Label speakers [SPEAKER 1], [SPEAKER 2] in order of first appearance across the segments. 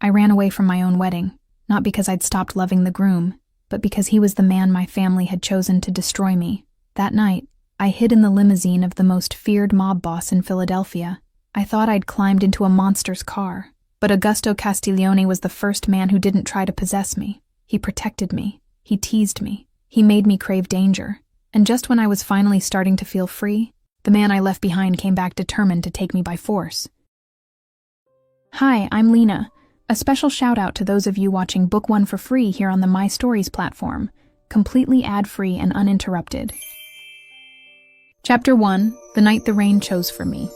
[SPEAKER 1] I ran away from my own wedding, not because I'd stopped loving the groom, but because he was the man my family had chosen to destroy me. That night, I hid in the limousine of the most feared mob boss in Philadelphia. I thought I'd climbed into a monster's car, but Augusto Castiglione was the first man who didn't try to possess me. He protected me. He teased me. He made me crave danger. And just when I was finally starting to feel free, the man I left behind came back determined to take me by force. Hi, I'm Lena. A special shout out to those of you watching Book 1 for free here on the My Stories platform, completely ad-free and uninterrupted. Chapter 1, The Night the Rain Chose for Me.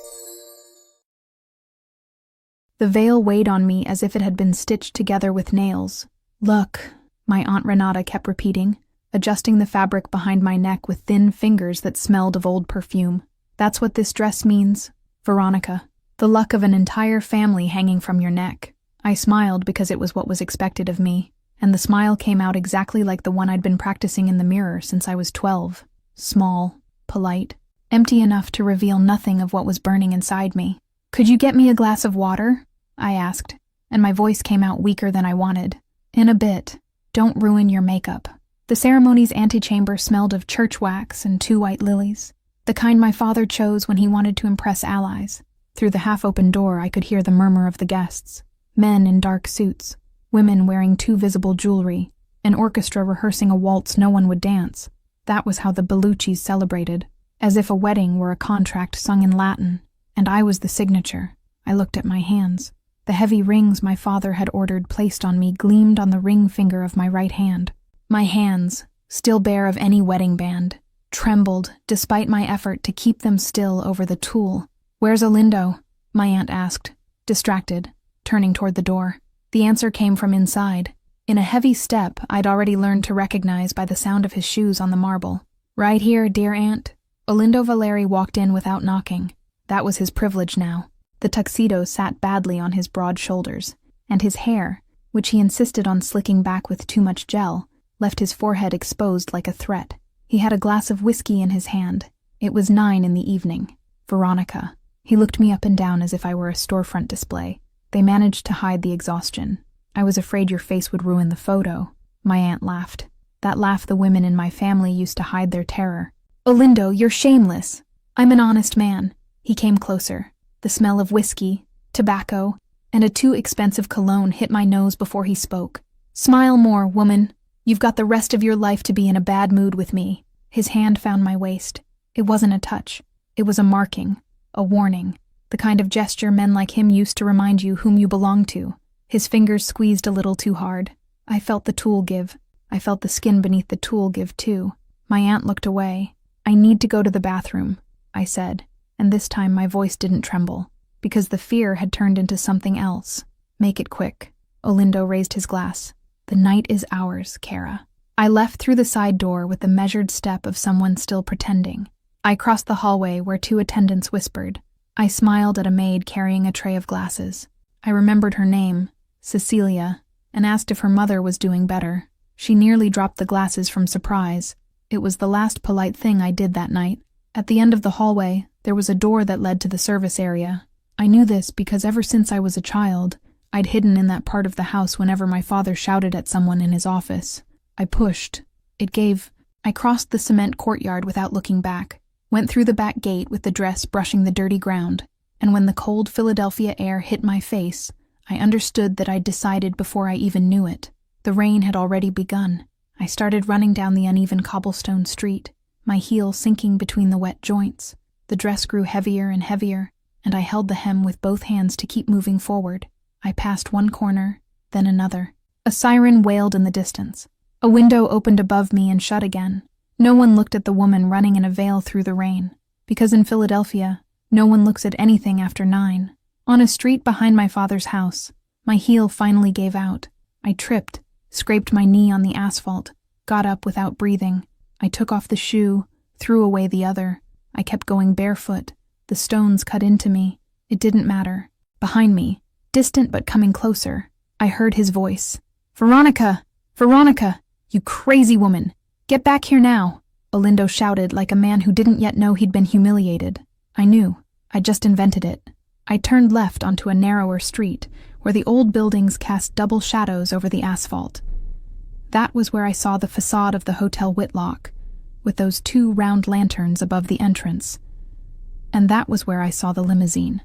[SPEAKER 1] The veil weighed on me as if it had been stitched together with nails. Look, my Aunt Renata kept repeating, adjusting the fabric behind my neck with thin fingers that smelled of old perfume. That's what this dress means, Veronica. The luck of an entire family hanging from your neck. I smiled because it was what was expected of me, and the smile came out exactly like the one I'd been practicing in the mirror since I was 12. Small, polite, empty enough to reveal nothing of what was burning inside me. "Could you get me a glass of water?" I asked, and my voice came out weaker than I wanted. "In a bit. Don't ruin your makeup." The ceremony's antechamber smelled of church wax and 2 white lilies, the kind my father chose when he wanted to impress allies. Through the half-open door I could hear the murmur of the guests. Men in dark suits, women wearing too visible jewelry, an orchestra rehearsing a waltz no one would dance. That was how the Belluccis celebrated, as if a wedding were a contract sung in Latin, and I was the signature. I looked at my hands. The heavy rings my father had ordered placed on me gleamed on the ring finger of my right hand. My hands, still bare of any wedding band, trembled despite my effort to keep them still over the tool. "Where's Olindo?" my aunt asked, distracted, turning toward the door. The answer came from inside, in a heavy step I'd already learned to recognize by the sound of his shoes on the marble. "Right here, dear aunt." Olindo Valeri walked in without knocking. That was his privilege now. The tuxedo sat badly on his broad shoulders, and his hair, which he insisted on slicking back with too much gel, left his forehead exposed like a threat. He had a glass of whiskey in his hand. It was 9 in the evening. "Veronica." He looked me up and down as if I were a storefront display. "They managed to hide the exhaustion. I was afraid your face would ruin the photo." My aunt laughed. That laugh the women in my family used to hide their terror. "Olindo, you're shameless." "I'm an honest man." He came closer. The smell of whiskey, tobacco, and a too expensive cologne hit my nose before he spoke. "Smile more, woman. You've got the rest of your life to be in a bad mood with me." His hand found my waist. It wasn't a touch. It was a marking, a warning. The kind of gesture men like him used to remind you whom you belonged to. His fingers squeezed a little too hard. I felt the tool give. I felt the skin beneath the tool give too. My aunt looked away. "I need to go to the bathroom," I said, and this time my voice didn't tremble, because the fear had turned into something else. "Make it quick." Olindo raised his glass. "The night is ours, Cara." I left through the side door with the measured step of someone still pretending. I crossed the hallway where 2 attendants whispered. I smiled at a maid carrying a tray of glasses. I remembered her name, Cecilia, and asked if her mother was doing better. She nearly dropped the glasses from surprise. It was the last polite thing I did that night. At the end of the hallway, there was a door that led to the service area. I knew this because ever since I was a child, I'd hidden in that part of the house whenever my father shouted at someone in his office. I pushed. It gave. I crossed the cement courtyard without looking back. Went through the back gate with the dress brushing the dirty ground, and when the cold Philadelphia air hit my face, I understood that I'd decided before I even knew it. The rain had already begun. I started running down the uneven cobblestone street, my heel sinking between the wet joints. The dress grew heavier and heavier, and I held the hem with both hands to keep moving forward. I passed one corner, then another. A siren wailed in the distance. A window opened above me and shut again. No one looked at the woman running in a veil through the rain, because in Philadelphia, no one looks at anything after 9. On a street behind my father's house, my heel finally gave out. I tripped, scraped my knee on the asphalt, got up without breathing. I took off the shoe, threw away the other. I kept going barefoot. The stones cut into me. It didn't matter. Behind me, distant but coming closer, I heard his voice. "Veronica! Veronica! You crazy woman! Get back here now!" Olindo shouted like a man who didn't yet know he'd been humiliated. I knew. I'd just invented it. I turned left onto a narrower street, where where the old buildings cast double shadows over the asphalt. That was where I saw the facade of the Hotel Whitlock, with those 2 round lanterns above the entrance. And that was where I saw the limousine.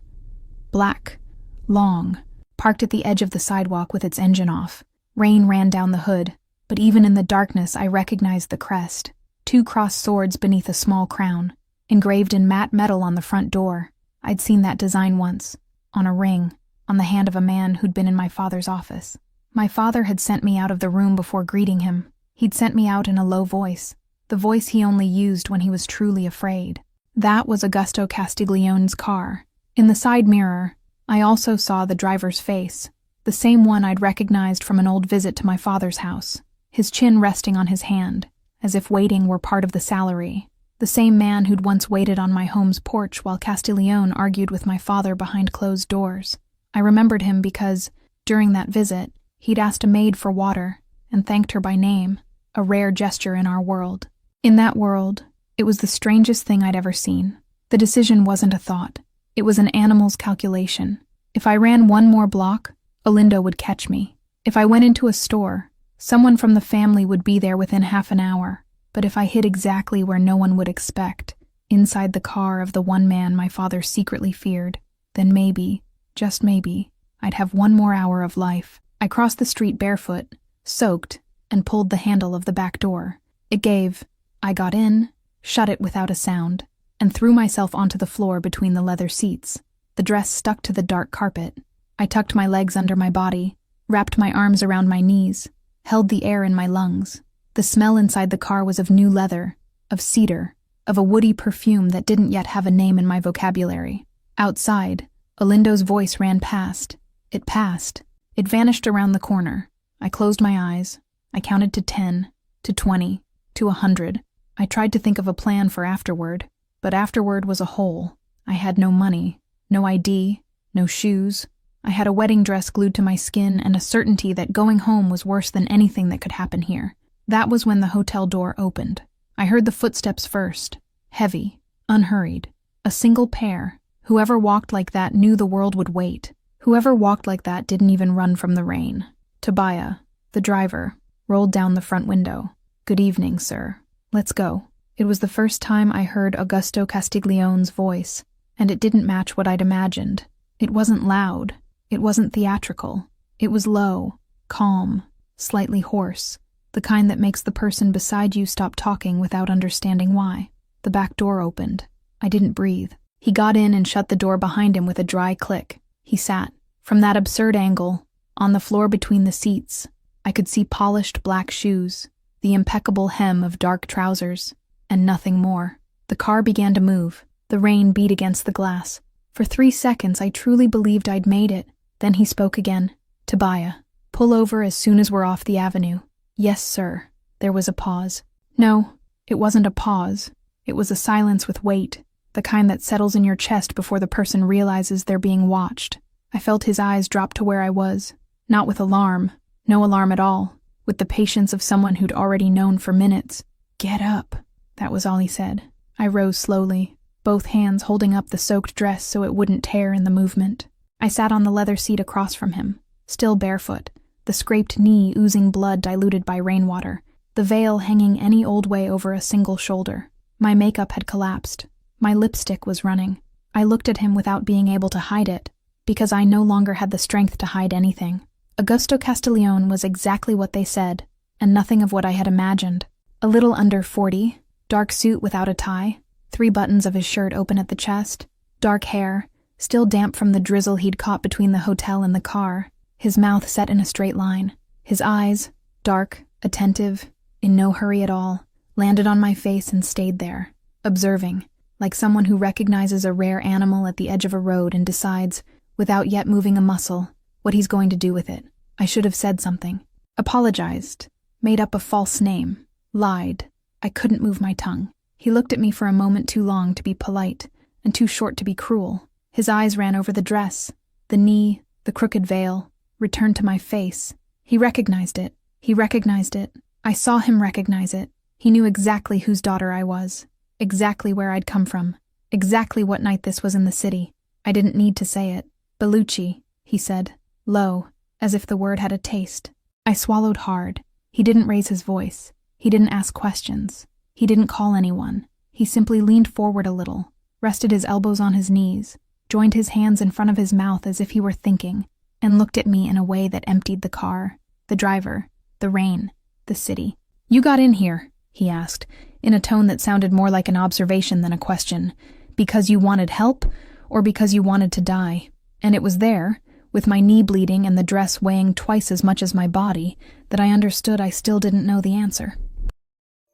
[SPEAKER 1] Black, long, parked at the edge of the sidewalk with its engine off. Rain ran down the hood, but even in the darkness I recognized the crest, 2 crossed swords beneath a small crown, engraved in matte metal on the front door. I'd seen that design once, on a ring, on the hand of a man who'd been in my father's office. My father had sent me out of the room before greeting him. He'd sent me out in a low voice, the voice he only used when he was truly afraid. That was Augusto Castiglione's car. In the side mirror, I also saw the driver's face, the same one I'd recognized from an old visit to my father's house, his chin resting on his hand, as if waiting were part of the salary. The same man who'd once waited on my home's porch while Castiglione argued with my father behind closed doors. I remembered him because, during that visit, he'd asked a maid for water and thanked her by name, a rare gesture in our world. In that world, it was the strangest thing I'd ever seen. The decision wasn't a thought. It was an animal's calculation. If I ran 1 more block, Olindo would catch me. If I went into a store, someone from the family would be there within half an hour. But if I hid exactly where no one would expect, inside the car of the one man my father secretly feared, then maybe, just maybe, I'd have 1 more hour of life. I crossed the street barefoot, soaked, and pulled the handle of the back door. It gave. I got in, shut it without a sound, and threw myself onto the floor between the leather seats. The dress stuck to the dark carpet. I tucked my legs under my body, wrapped my arms around my knees, held the air in my lungs. The smell inside the car was of new leather, of cedar, of a woody perfume that didn't yet have a name in my vocabulary. Outside, Olindo's voice ran past. It passed. It vanished around the corner. I closed my eyes. I counted to 10, to 20, to 100. I tried to think of a plan for afterward, but afterward was a hole. I had no money, no ID, no shoes. I had a wedding dress glued to my skin and a certainty that going home was worse than anything that could happen here. That was when the hotel door opened. I heard the footsteps first, heavy, unhurried. A single pair. Whoever walked like that knew the world would wait. Whoever walked like that didn't even run from the rain. Tobiah, the driver, rolled down the front window. "Good evening, sir. Let's go." It was the first time I heard Augusto Castiglione's voice, and it didn't match what I'd imagined. It wasn't loud. It wasn't theatrical. It was low, calm, slightly hoarse, the kind that makes the person beside you stop talking without understanding why. The back door opened. I didn't breathe. He got in and shut the door behind him with a dry click. He sat. From that absurd angle, on the floor between the seats, I could see polished black shoes, the impeccable hem of dark trousers, and nothing more. The car began to move. The rain beat against the glass. For 3 seconds I truly believed I'd made it. Then he spoke again. "Tobiah, pull over as soon as we're off the avenue." "Yes, sir." There was a pause. No, it wasn't a pause. It was a silence with weight, the kind that settles in your chest before the person realizes they're being watched. I felt his eyes drop to where I was, not with alarm, no alarm at all, with the patience of someone who'd already known for minutes. "Get up." That was all he said. I rose slowly, both hands holding up the soaked dress so it wouldn't tear in the movement. I sat on the leather seat across from him, still barefoot, the scraped knee oozing blood diluted by rainwater, the veil hanging any old way over a single shoulder. My makeup had collapsed. My lipstick was running. I looked at him without being able to hide it, because I no longer had the strength to hide anything. Augusto Castiglione was exactly what they said, and nothing of what I had imagined. A little under 40, dark suit without a tie, 3 buttons of his shirt open at the chest, dark hair, still damp from the drizzle he'd caught between the hotel and the car, his mouth set in a straight line. His eyes, dark, attentive, in no hurry at all, landed on my face and stayed there, observing, like someone who recognizes a rare animal at the edge of a road and decides, without yet moving a muscle, what he's going to do with it. I should have said something. Apologized. Made up a false name. Lied. I couldn't move my tongue. He looked at me for a moment too long to be polite, and too short to be cruel. His eyes ran over the dress, the knee, the crooked veil, returned to my face. He recognized it. He recognized it. I saw him recognize it. He knew exactly whose daughter I was, exactly where I'd come from, exactly what night this was in the city. I didn't need to say it. "Bellucci," he said. low, as if the word had a taste. I swallowed hard. He didn't raise his voice. He didn't ask questions. He didn't call anyone. He simply leaned forward a little, rested his elbows on his knees, joined his hands in front of his mouth as if he were thinking, and looked at me in a way that emptied the car, the driver, the rain, the city. "You got in here," he asked, in a tone that sounded more like an observation than a question, "because you wanted help, or because you wanted to die?" And it was there, with my knee bleeding and the dress weighing twice as much as my body, that I understood I still didn't know the answer.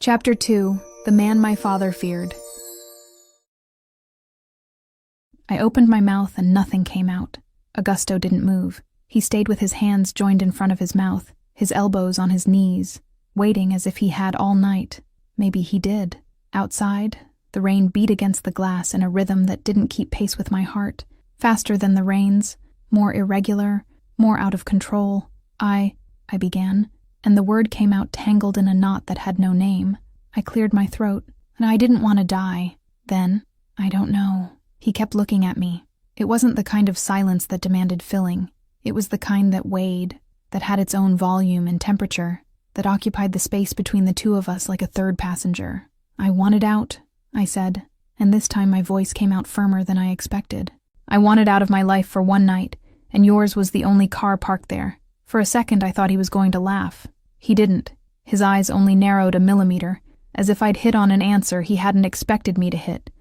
[SPEAKER 1] Chapter 2. The Man My Father Feared. I opened my mouth and nothing came out. Augusto didn't move. He stayed with his hands joined in front of his mouth, his elbows on his knees, waiting as if he had all night. Maybe he did. Outside, the rain beat against the glass in a rhythm that didn't keep pace with my heart, faster than the rains, more irregular, more out of control. I began, and the word came out tangled in a knot that had no name. I cleared my throat, and I didn't want to die. Then, I don't know. He kept looking at me. It wasn't the kind of silence that demanded filling. It was the kind that weighed, that had its own volume and temperature, that occupied the space between the two of us like a third passenger. "I wanted out," I said, and this time my voice came out firmer than I expected. "I wanted out of my life for one night, and yours was the only car parked there." For a second I thought he was going to laugh. He didn't. His eyes only narrowed a millimeter, as if I'd hit on an answer he hadn't expected me to hit.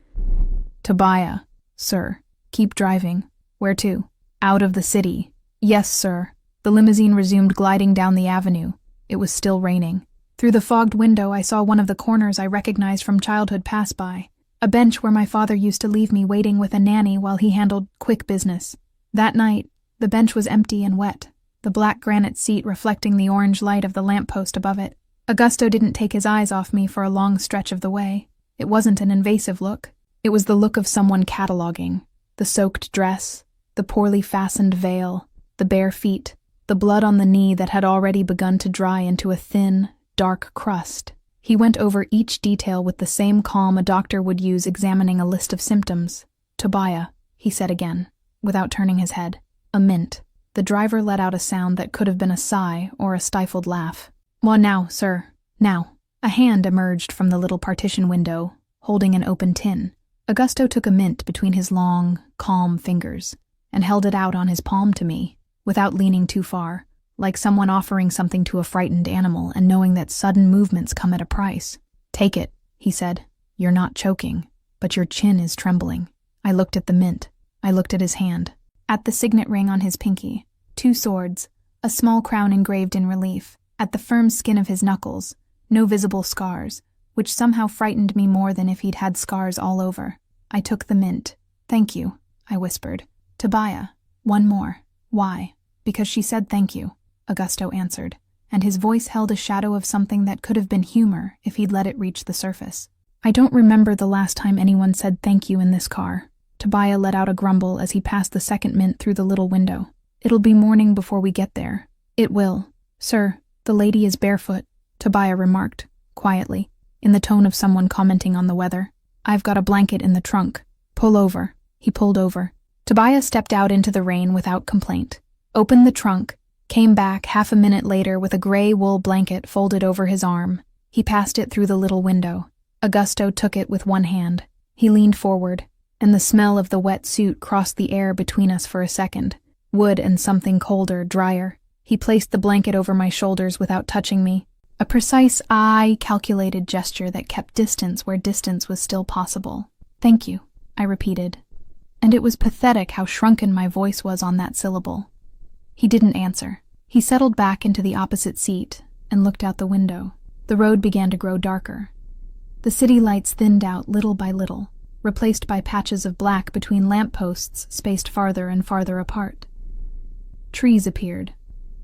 [SPEAKER 1] "Tobiah, sir. Keep driving." "Where to?" "Out of the city." "Yes, sir." The limousine resumed gliding down the avenue. It was still raining. Through the fogged window I saw one of the corners I recognized from childhood pass by, a bench where my father used to leave me waiting with a nanny while he handled quick business. That night, the bench was empty and wet, the black granite seat reflecting the orange light of the lamppost above it. Augusto didn't take his eyes off me for a long stretch of the way. It wasn't an invasive look. It was the look of someone cataloging. The soaked dress, the poorly fastened veil, the bare feet, the blood on the knee that had already begun to dry into a thin, dark crust. He went over each detail with the same calm a doctor would use examining a list of symptoms. "Tobiah," he said again, without turning his head. "A mint." The driver let out a sound that could have been a sigh or a stifled laugh. "Well, now, sir, now." A hand emerged from the little partition window, holding an open tin. Augusto took a mint between his long, calm fingers and held it out on his palm to me, without leaning too far, like someone offering something to a frightened animal and knowing that sudden movements come at a price. "Take it," he said. "You're not choking, but your chin is trembling." I looked at the mint. I looked at his hand. At the signet ring on his pinky, 2 swords, a small crown engraved in relief. At the firm skin of his knuckles, no visible scars, which somehow frightened me more than if he'd had scars all over. I took the mint. "Thank you," I whispered. "Tobiah, one more." "Why?" "Because she said thank you," Augusto answered, and his voice held a shadow of something that could have been humor if he'd let it reach the surface. "I don't remember the last time anyone said thank you in this car." Tobiah let out a grumble as he passed the second mint through the little window. "It'll be morning before we get there." "It will." "Sir, the lady is barefoot," Tobiah remarked, quietly, in the tone of someone commenting on the weather. "I've got a blanket in the trunk. Pull over." He pulled over. Tobiah stepped out into the rain without complaint, opened the trunk, came back half a minute later with a gray wool blanket folded over his arm. He passed it through the little window. Augusto took it with one hand. He leaned forward, and the smell of the wet suit crossed the air between us for a second. Wood and something colder, drier. He placed the blanket over my shoulders without touching me. A precise, calculated gesture that kept distance where distance was still possible. "Thank you," I repeated. And it was pathetic how shrunken my voice was on that syllable. He didn't answer. He settled back into the opposite seat and looked out the window. The road began to grow darker. The city lights thinned out little by little, replaced by patches of black between lampposts spaced farther and farther apart. Trees appeared.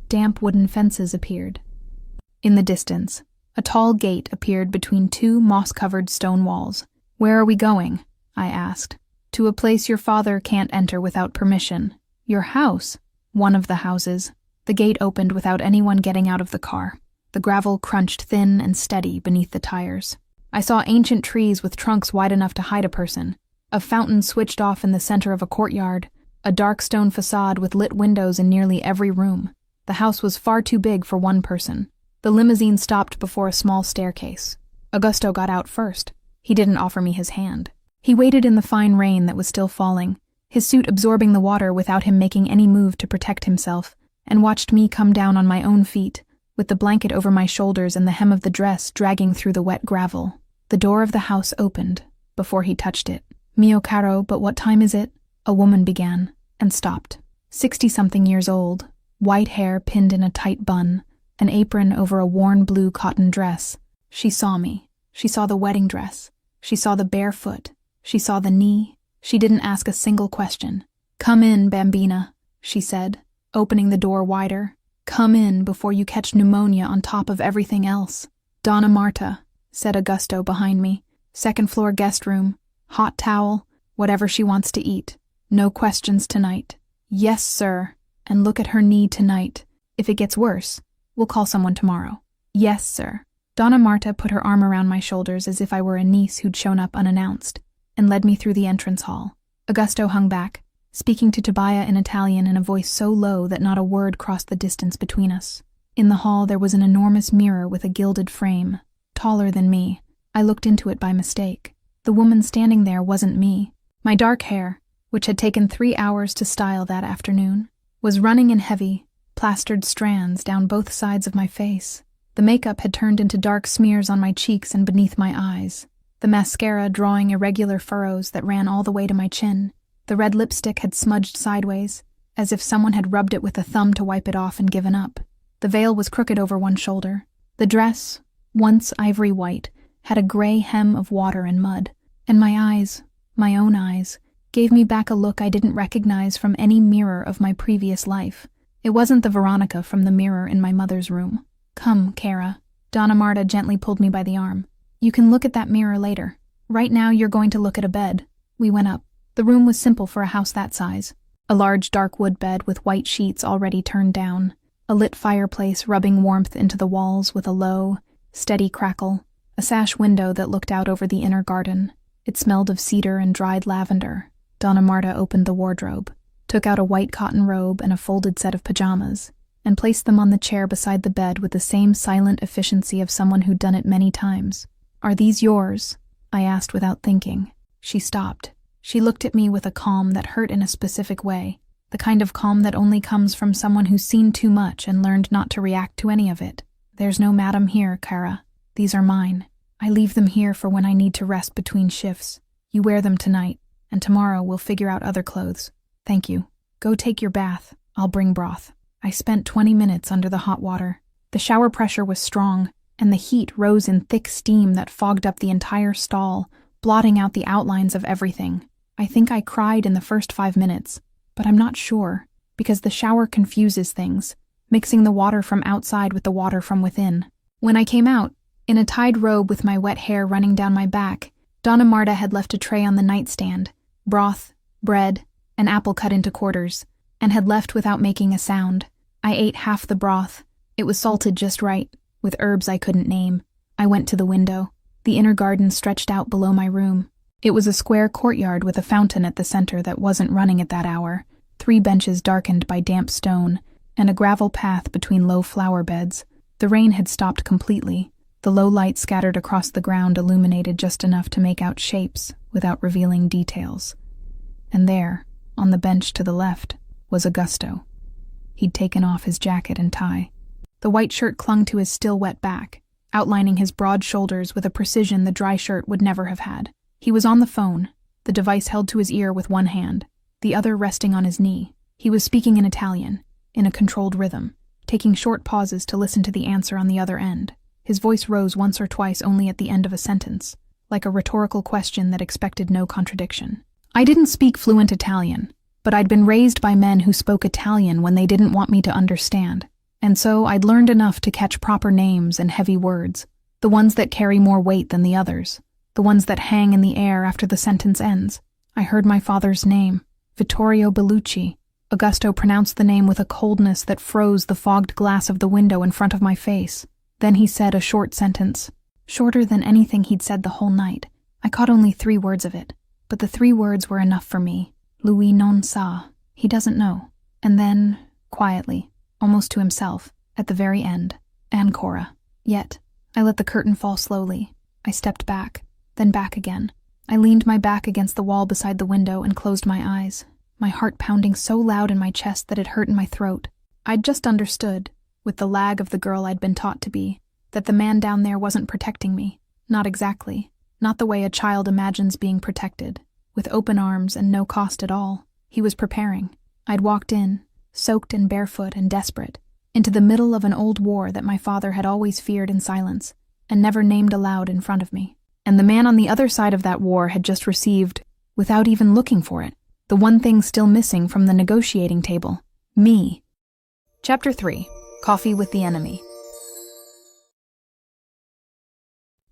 [SPEAKER 1] Damp wooden fences appeared. In the distance, a tall gate appeared between 2 moss-covered stone walls. "Where are we going?" I asked. "To a place your father can't enter without permission." "Your house?" "One of the houses." The gate opened without anyone getting out of the car. The gravel crunched thin and steady beneath the tires. I saw ancient trees with trunks wide enough to hide a person, a fountain switched off in the center of a courtyard, a dark stone facade with lit windows in nearly every room. The house was far too big for one person. The limousine stopped before a small staircase. Augusto got out first. He didn't offer me his hand. He waited in the fine rain that was still falling, his suit absorbing the water without him making any move to protect himself, and watched me come down on my own feet, with the blanket over my shoulders and the hem of the dress dragging through the wet gravel. The door of the house opened before he touched it. "Mio caro, but what time is it?" A woman began, and stopped. 60-something years old, white hair pinned in a tight bun, an apron over a worn blue cotton dress. She saw me. She saw the wedding dress. She saw the bare foot. She saw the knee. She didn't ask a single question. "Come in, bambina," she said, opening the door wider. "Come in before you catch pneumonia on top of everything else." "Donna Marta," said Augusto behind me. "Second floor guest room. Hot towel. Whatever she wants to eat. No questions tonight." "Yes, sir. And look at her knee tonight. If it gets worse, we'll call someone tomorrow." "Yes, sir." Donna Marta put her arm around my shoulders as if I were a niece who'd shown up unannounced, and led me through the entrance hall. Augusto hung back, speaking to Tobias in Italian in a voice so low that not a word crossed the distance between us. In the hall there was an enormous mirror with a gilded frame, taller than me. I looked into it by mistake. The woman standing there wasn't me. My dark hair, which had taken 3 hours to style that afternoon, was running in heavy, plastered strands down both sides of my face. The makeup had turned into dark smears on my cheeks and beneath my eyes, the mascara drawing irregular furrows that ran all the way to my chin. The red lipstick had smudged sideways, as if someone had rubbed it with a thumb to wipe it off and given up. The veil was crooked over one shoulder. The dress, once ivory white, had a gray hem of water and mud, and my eyes, my own eyes, gave me back a look I didn't recognize from any mirror of my previous life. It wasn't the Veronica from the mirror in my mother's room. "Come, Cara." Donna Marta gently pulled me by the arm. "You can look at that mirror later. Right now you're going to look at a bed." We went up. The room was simple for a house that size. A large dark wood bed with white sheets already turned down. A lit fireplace rubbing warmth into the walls with a low, steady crackle. A sash window that looked out over the inner garden. It smelled of cedar and dried lavender. Donna Marta opened the wardrobe, took out a white cotton robe and a folded set of pajamas, and placed them on the chair beside the bed with the same silent efficiency of someone who'd done it many times. "Are these yours?" I asked without thinking. She stopped. She looked at me with a calm that hurt in a specific way, the kind of calm that only comes from someone who's seen too much and learned not to react to any of it. "There's no madam here, Cara. These are mine. I leave them here for when I need to rest between shifts. You wear them tonight, and tomorrow we'll figure out other clothes. Thank you. Go take your bath. I'll bring broth." I spent 20 minutes under the hot water. The shower pressure was strong, and the heat rose in thick steam that fogged up the entire stall, blotting out the outlines of everything. I think I cried in the first 5 minutes, but I'm not sure, because the shower confuses things, mixing the water from outside with the water from within. When I came out, in a tied robe with my wet hair running down my back, Donna Marta had left a tray on the nightstand, broth, bread, an apple cut into quarters, and had left without making a sound. I ate half the broth. It was salted just right, with herbs I couldn't name. I went to the window. The inner garden stretched out below my room. It was a square courtyard with a fountain at the center that wasn't running at that hour, 3 benches darkened by damp stone, and a gravel path between low flower beds. The rain had stopped completely. The low light scattered across the ground illuminated just enough to make out shapes without revealing details. And there, on the bench to the left, was Augusto. He'd taken off his jacket and tie. The white shirt clung to his still wet back, outlining his broad shoulders with a precision the dry shirt would never have had. He was on the phone, the device held to his ear with one hand, the other resting on his knee. He was speaking in Italian, in a controlled rhythm, taking short pauses to listen to the answer on the other end. His voice rose once or twice only at the end of a sentence, like a rhetorical question that expected no contradiction. I didn't speak fluent Italian, but I'd been raised by men who spoke Italian when they didn't want me to understand, and so I'd learned enough to catch proper names and heavy words, the ones that carry more weight than the others, the ones that hang in the air after the sentence ends. I heard my father's name, Vittorio Bellucci. Augusto pronounced the name with a coldness that froze the fogged glass of the window in front of my face. Then he said a short sentence, shorter than anything he'd said the whole night. I caught only 3 words of it, but the 3 words were enough for me. Lui non sa. He doesn't know. And then, quietly, almost to himself, at the very end, and Cora. Yet, I let the curtain fall slowly. I stepped back, then back again. I leaned my back against the wall beside the window and closed my eyes, my heart pounding so loud in my chest that it hurt in my throat. I'd just understood, with the lag of the girl I'd been taught to be, that the man down there wasn't protecting me. Not exactly. Not the way a child imagines being protected, with open arms and no cost at all. He was preparing. I'd walked in, soaked and barefoot and desperate, into the middle of an old war that my father had always feared in silence, and never named aloud in front of me. And the man on the other side of that war had just received, without even looking for it, the one thing still missing from the negotiating table: me. Chapter 3. Coffee with the Enemy.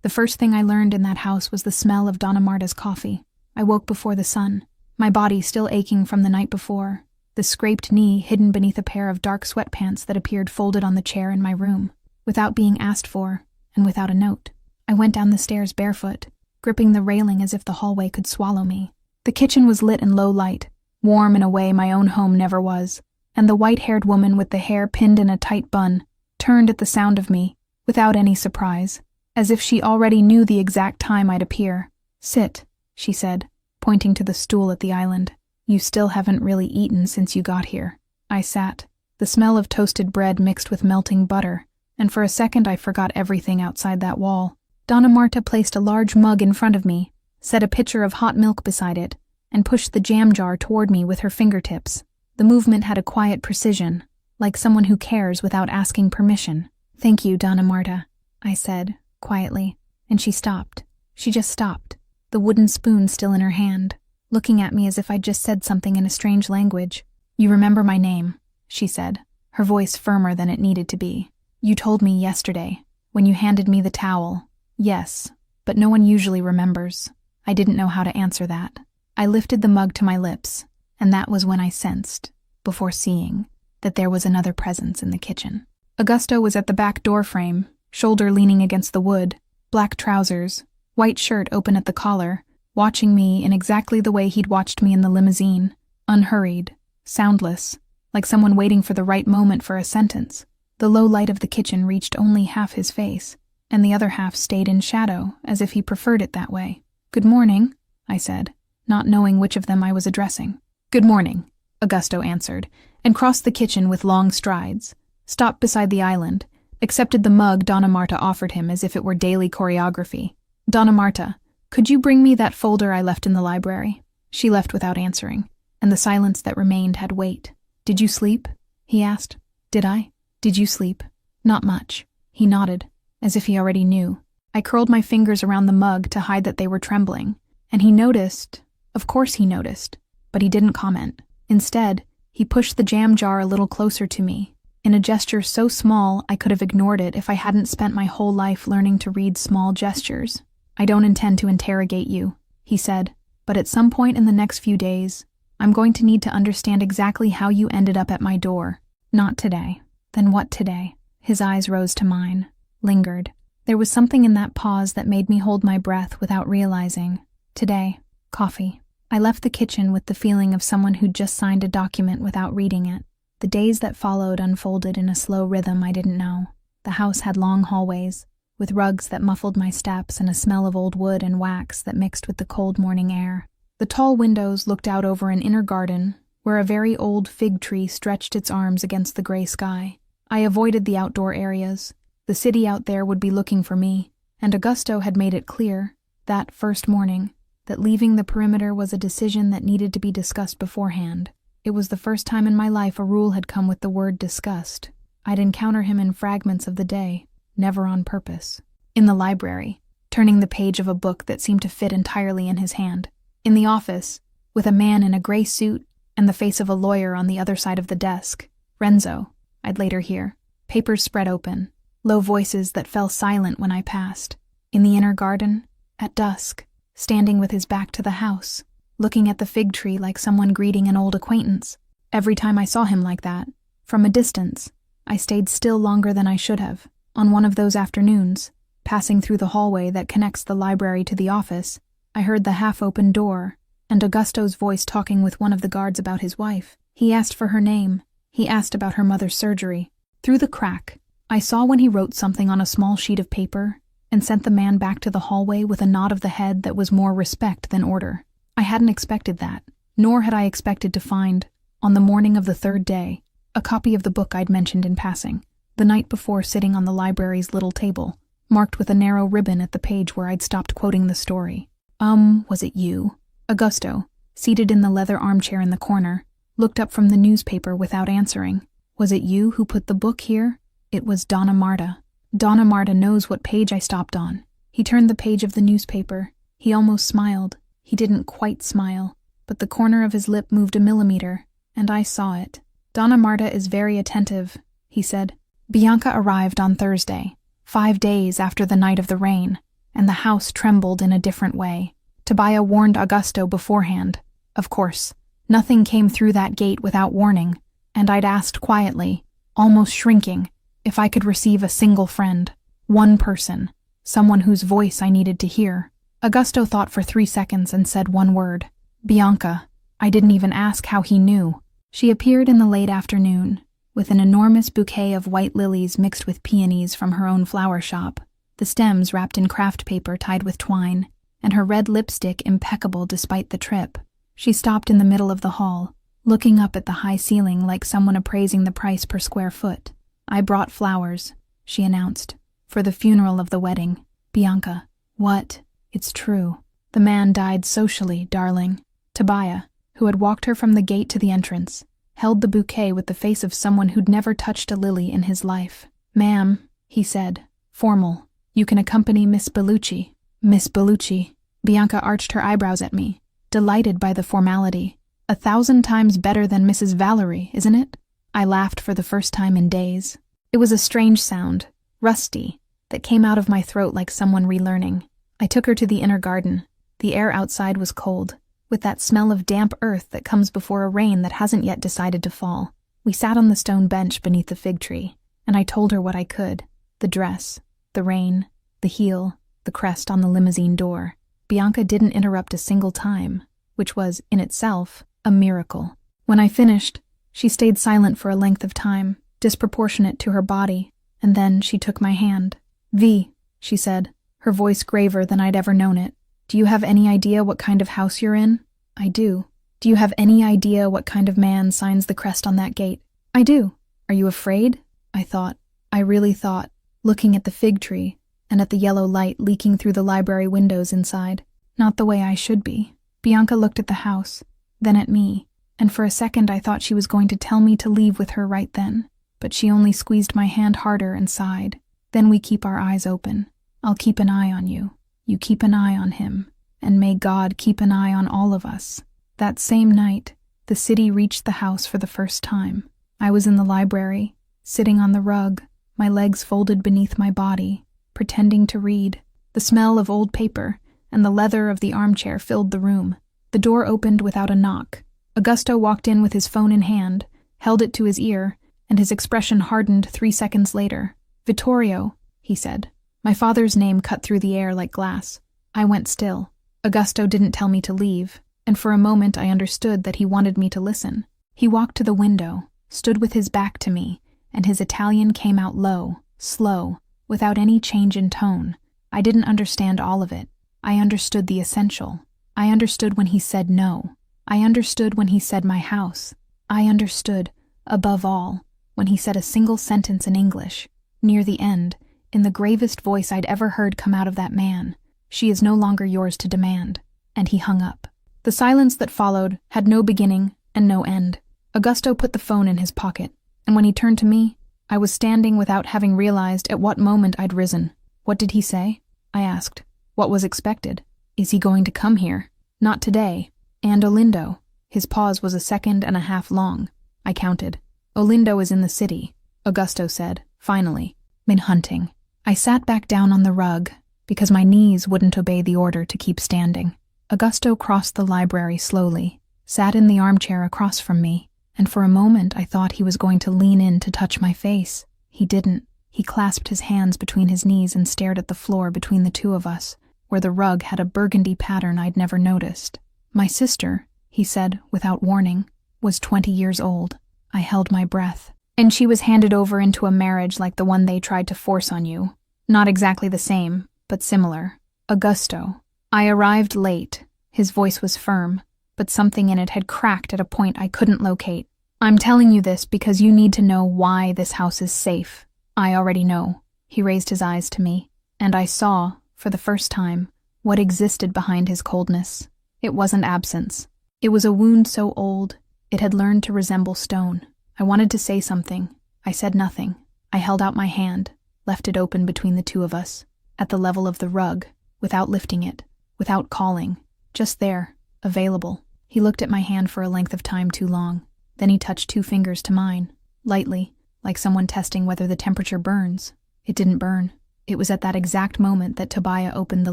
[SPEAKER 1] The first thing I learned in that house was the smell of Donna Marta's coffee. I woke before the sun, my body still aching from the night before, the scraped knee hidden beneath a pair of dark sweatpants that appeared folded on the chair in my room, without being asked for, and without a note. I went down the stairs barefoot, gripping the railing as if the hallway could swallow me. The kitchen was lit in low light, warm in a way my own home never was, and the white-haired woman with the hair pinned in a tight bun turned at the sound of me, without any surprise, as if she already knew the exact time I'd appear. "Sit," she said, pointing to the stool at the island. "You still haven't really eaten since you got here." I sat, the smell of toasted bread mixed with melting butter, and for a second I forgot everything outside that wall. Donna Marta placed a large mug in front of me, set a pitcher of hot milk beside it, and pushed the jam jar toward me with her fingertips. The movement had a quiet precision, like someone who cares without asking permission. "Thank you, Donna Marta," I said, quietly, and she stopped. She just stopped, the wooden spoon still in her hand, looking at me as if I'd just said something in a strange language. "You remember my name," she said, her voice firmer than it needed to be. "You told me yesterday, when you handed me the towel." "Yes, but no one usually remembers." I didn't know how to answer that. I lifted the mug to my lips, and that was when I sensed, before seeing, that there was another presence in the kitchen. Augusto was at the back door frame, shoulder leaning against the wood, black trousers, white shirt open at the collar, watching me in exactly the way he'd watched me in the limousine, unhurried, soundless, like someone waiting for the right moment for a sentence. The low light of the kitchen reached only half his face, and the other half stayed in shadow, as if he preferred it that way. "Good morning," I said, not knowing which of them I was addressing. "Good morning," Augusto answered, and crossed the kitchen with long strides, stopped beside the island, accepted the mug Donna Marta offered him as if it were daily choreography. "Donna Marta, could you bring me that folder I left in the library?" She left without answering, and the silence that remained had weight. "Did you sleep?" he asked. "Did I? Did you sleep?" "Not much." He nodded, as if he already knew. I curled my fingers around the mug to hide that they were trembling, and he noticed. Of course he noticed, but he didn't comment. Instead, he pushed the jam jar a little closer to me, in a gesture so small I could have ignored it if I hadn't spent my whole life learning to read small gestures. "I don't intend to interrogate you," he said, "but at some point in the next few days, I'm going to need to understand exactly how you ended up at my door." "Not today." "Then what today?" His eyes rose to mine, lingered. There was something in that pause that made me hold my breath without realizing. "Today, coffee." I left the kitchen with the feeling of someone who'd just signed a document without reading it. The days that followed unfolded in a slow rhythm I didn't know. The house had long hallways, with rugs that muffled my steps and a smell of old wood and wax that mixed with the cold morning air. The tall windows looked out over an inner garden, where a very old fig tree stretched its arms against the gray sky. I avoided the outdoor areas. The city out there would be looking for me, and Augusto had made it clear, that first morning, that leaving the perimeter was a decision that needed to be discussed beforehand. It was the first time in my life a rule had come with the word discussed. I'd encounter him in fragments of the day, never on purpose. In the library, turning the page of a book that seemed to fit entirely in his hand. In the office, with a man in a gray suit and the face of a lawyer on the other side of the desk. Renzo, I'd later hear. Papers spread open, low voices that fell silent when I passed. In the inner garden, at dusk, standing with his back to the house, looking at the fig tree like someone greeting an old acquaintance. Every time I saw him like that, from a distance, I stayed still longer than I should have. On one of those afternoons, passing through the hallway that connects the library to the office, I heard the half-open door and Augusto's voice talking with one of the guards about his wife. He asked for her name. He asked about her mother's surgery. Through the crack, I saw when he wrote something on a small sheet of paper and sent the man back to the hallway with a nod of the head that was more respect than order. I hadn't expected that, nor had I expected to find, on the morning of the third day, a copy of the book I'd mentioned in passing, the night before sitting on the library's little table, marked with a narrow ribbon at the page where I'd stopped quoting the story. Was it you? Augusto, seated in the leather armchair in the corner, looked up from the newspaper without answering. Was it you who put the book here? It was Donna Marta. Donna Marta knows what page I stopped on. He turned the page of the newspaper. He almost smiled. He didn't quite smile, but the corner of his lip moved a millimeter, and I saw it. Donna Marta is very attentive, he said. Bianca arrived on Thursday, 5 days after the night of the rain, and the house trembled in a different way. Tobias warned Augusto beforehand. Of course, nothing came through that gate without warning, and I'd asked quietly, almost shrinking, if I could receive a single friend, one person, someone whose voice I needed to hear. Augusto thought for 3 seconds and said one word. Bianca. I didn't even ask how he knew. She appeared in the late afternoon, with an enormous bouquet of white lilies mixed with peonies from her own flower shop, the stems wrapped in craft paper tied with twine, and her red lipstick impeccable despite the trip. She stopped in the middle of the hall, looking up at the high ceiling like someone appraising the price per square foot. I brought flowers, she announced, for the funeral of the wedding. Bianca. What? It's true. The man died socially, darling. Tobias, who had walked her from the gate to the entrance, held the bouquet with the face of someone who'd never touched a lily in his life. Ma'am, he said, formal, you can accompany Miss Bellucci. Miss Bellucci. Bianca arched her eyebrows at me, delighted by the formality. 1,000 times better than Mrs. Valerie, isn't it? I laughed for the first time in days. It was a strange sound, rusty, that came out of my throat like someone relearning. I took her to the inner garden. The air outside was cold, with that smell of damp earth that comes before a rain that hasn't yet decided to fall. We sat on the stone bench beneath the fig tree, and I told her what I could. The dress, the rain, the heel, the crest on the limousine door. Bianca didn't interrupt a single time, which was, in itself, a miracle. When I finished, she stayed silent for a length of time, disproportionate to her body, and then she took my hand. V, she said, her voice graver than I'd ever known it. Do you have any idea what kind of house you're in? I do. Do you have any idea what kind of man signs the crest on that gate? I do. Are you afraid? I thought. I really thought, looking at the fig tree and at the yellow light leaking through the library windows inside. Not the way I should be. Bianca looked at the house, then at me, and for a second I thought she was going to tell me to leave with her right then, but she only squeezed my hand harder and sighed. Then we keep our eyes open. I'll keep an eye on you. You keep an eye on him, and may God keep an eye on all of us. That same night, the city reached the house for the first time. I was in the library, sitting on the rug, my legs folded beneath my body, pretending to read. The smell of old paper and the leather of the armchair filled the room. The door opened without a knock. Augusto walked in with his phone in hand, held it to his ear, and his expression hardened 3 seconds later. Vittorio, he said. My father's name cut through the air like glass. I went still. Augusto didn't tell me to leave, and for a moment I understood that he wanted me to listen. He walked to the window, stood with his back to me, and his Italian came out low, slow, without any change in tone. I didn't understand all of it. I understood the essential. I understood when he said no. I understood when he said my house. I understood, above all, when he said a single sentence in English, near the end, in the gravest voice I'd ever heard come out of that man. She is no longer yours to demand. And he hung up. The silence that followed had no beginning and no end. Augusto put the phone in his pocket, and when he turned to me, I was standing without having realized at what moment I'd risen. What did he say? I asked. What was expected? Is he going to come here? Not today. And Olindo. His pause was 1.5 seconds long. I counted. Olindo is in the city, Augusto said, finally. Been hunting. I sat back down on the rug, because my knees wouldn't obey the order to keep standing. Augusto crossed the library slowly, sat in the armchair across from me, and for a moment I thought he was going to lean in to touch my face. He didn't. He clasped his hands between his knees and stared at the floor between the two of us, where the rug had a burgundy pattern I'd never noticed. My sister, he said, without warning. was 20 years old. I held my breath. And she was handed over into a marriage like the one they tried to force on you. Not exactly the same, but similar. Augusto. I arrived late. His voice was firm, but something in it had cracked at a point I couldn't locate. I'm telling you this because you need to know why this house is safe. I already know. He raised his eyes to me, and I saw, for the first time, what existed behind his coldness. It wasn't absence. It was a wound so old, it had learned to resemble stone. I wanted to say something. I said nothing. I held out my hand, left it open between the two of us, at the level of the rug, without lifting it, without calling, just there, available. He looked at my hand for a length of time too long. Then he touched 2 fingers to mine, lightly, like someone testing whether the temperature burns. It didn't burn. It was at that exact moment that Tobiah opened the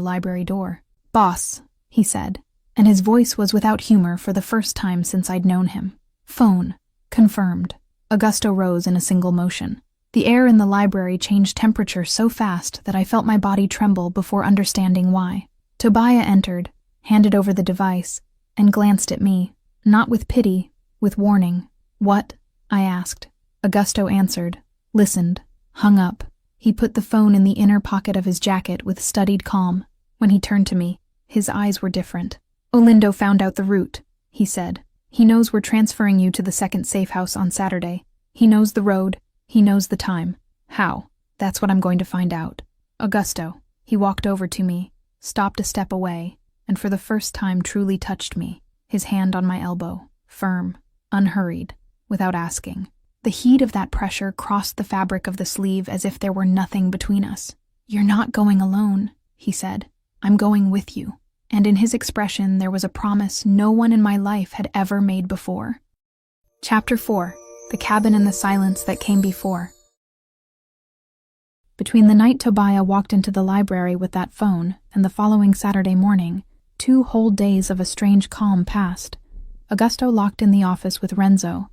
[SPEAKER 1] library door. "Boss," he said, and his voice was without humor for the first time since I'd known him. "Phone. Confirmed." Augusto rose in a single motion. The air in the library changed temperature so fast that I felt my body tremble before understanding why. Tobiah entered, handed over the device, and glanced at me, not with pity, with warning. "What?" I asked. Augusto answered, listened, hung up. He put the phone in the inner pocket of his jacket with studied calm. When he turned to me, his eyes were different. "Olindo found out the route," he said. "He knows we're transferring you to the second safe house on Saturday. He knows the road. He knows the time. How? That's what I'm going to find out." "Augusto." He walked over to me, stopped a step away, and for the first time truly touched me, his hand on my elbow, firm, unhurried, without asking. The heat of that pressure crossed the fabric of the sleeve as if there were nothing between us. "You're not going alone," he said. "I'm going with you." And in his expression there was a promise no one in my life had ever made before. Chapter 4. The Cabin in the Silence That Came Before. Between the night Tobiah walked into the library with that phone and the following Saturday morning, 2 whole days of a strange calm passed. Augusto locked in the office with Renzo,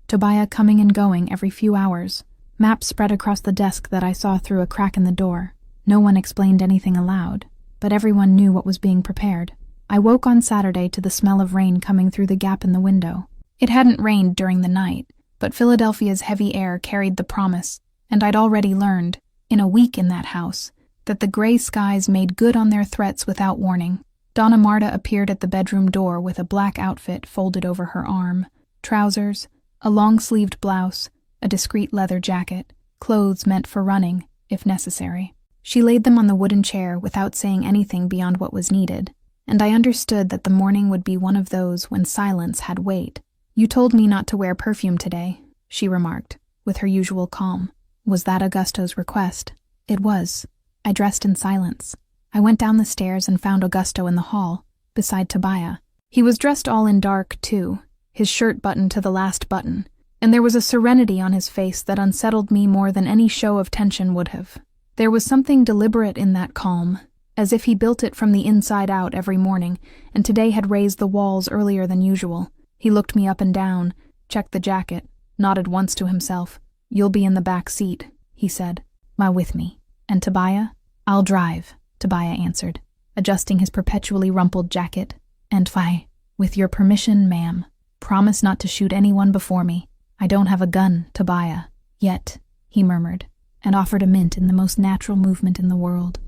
[SPEAKER 1] Tobiah coming and going every few hours, maps spread across the desk that I saw through a crack in the door. No one explained anything aloud, but everyone knew what was being prepared. I woke on Saturday to the smell of rain coming through the gap in the window. It hadn't rained during the night, but Philadelphia's heavy air carried the promise, and I'd already learned, in a week in that house, that the gray skies made good on their threats without warning. Donna Marta appeared at the bedroom door with a black outfit folded over her arm, trousers, a long-sleeved blouse, a discreet leather jacket, clothes meant for running, if necessary. She laid them on the wooden chair without saying anything beyond what was needed, and I understood that the morning would be one of those when silence had weight. "You told me not to wear perfume today," she remarked, with her usual calm. Was that Augusto's request? It was. I dressed in silence. I went down the stairs and found Augusto in the hall, beside Tobiah. He was dressed all in dark, too, his shirt buttoned to the last button, and there was a serenity on his face that unsettled me more than any show of tension would have. There was something deliberate in that calm, as if he built it from the inside out every morning, and today had raised the walls earlier than usual. He looked me up and down, checked the jacket, nodded once to himself. "You'll be in the back seat," he said. "Ma with me. And Tobiah?" "I'll drive," Tobiah answered, adjusting his perpetually rumpled jacket. "And fie, with your permission, ma'am. Promise not to shoot anyone before me. I don't have a gun, Tobiah. Yet," he murmured, and offered a mint in the most natural movement in the world.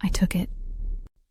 [SPEAKER 1] I took it.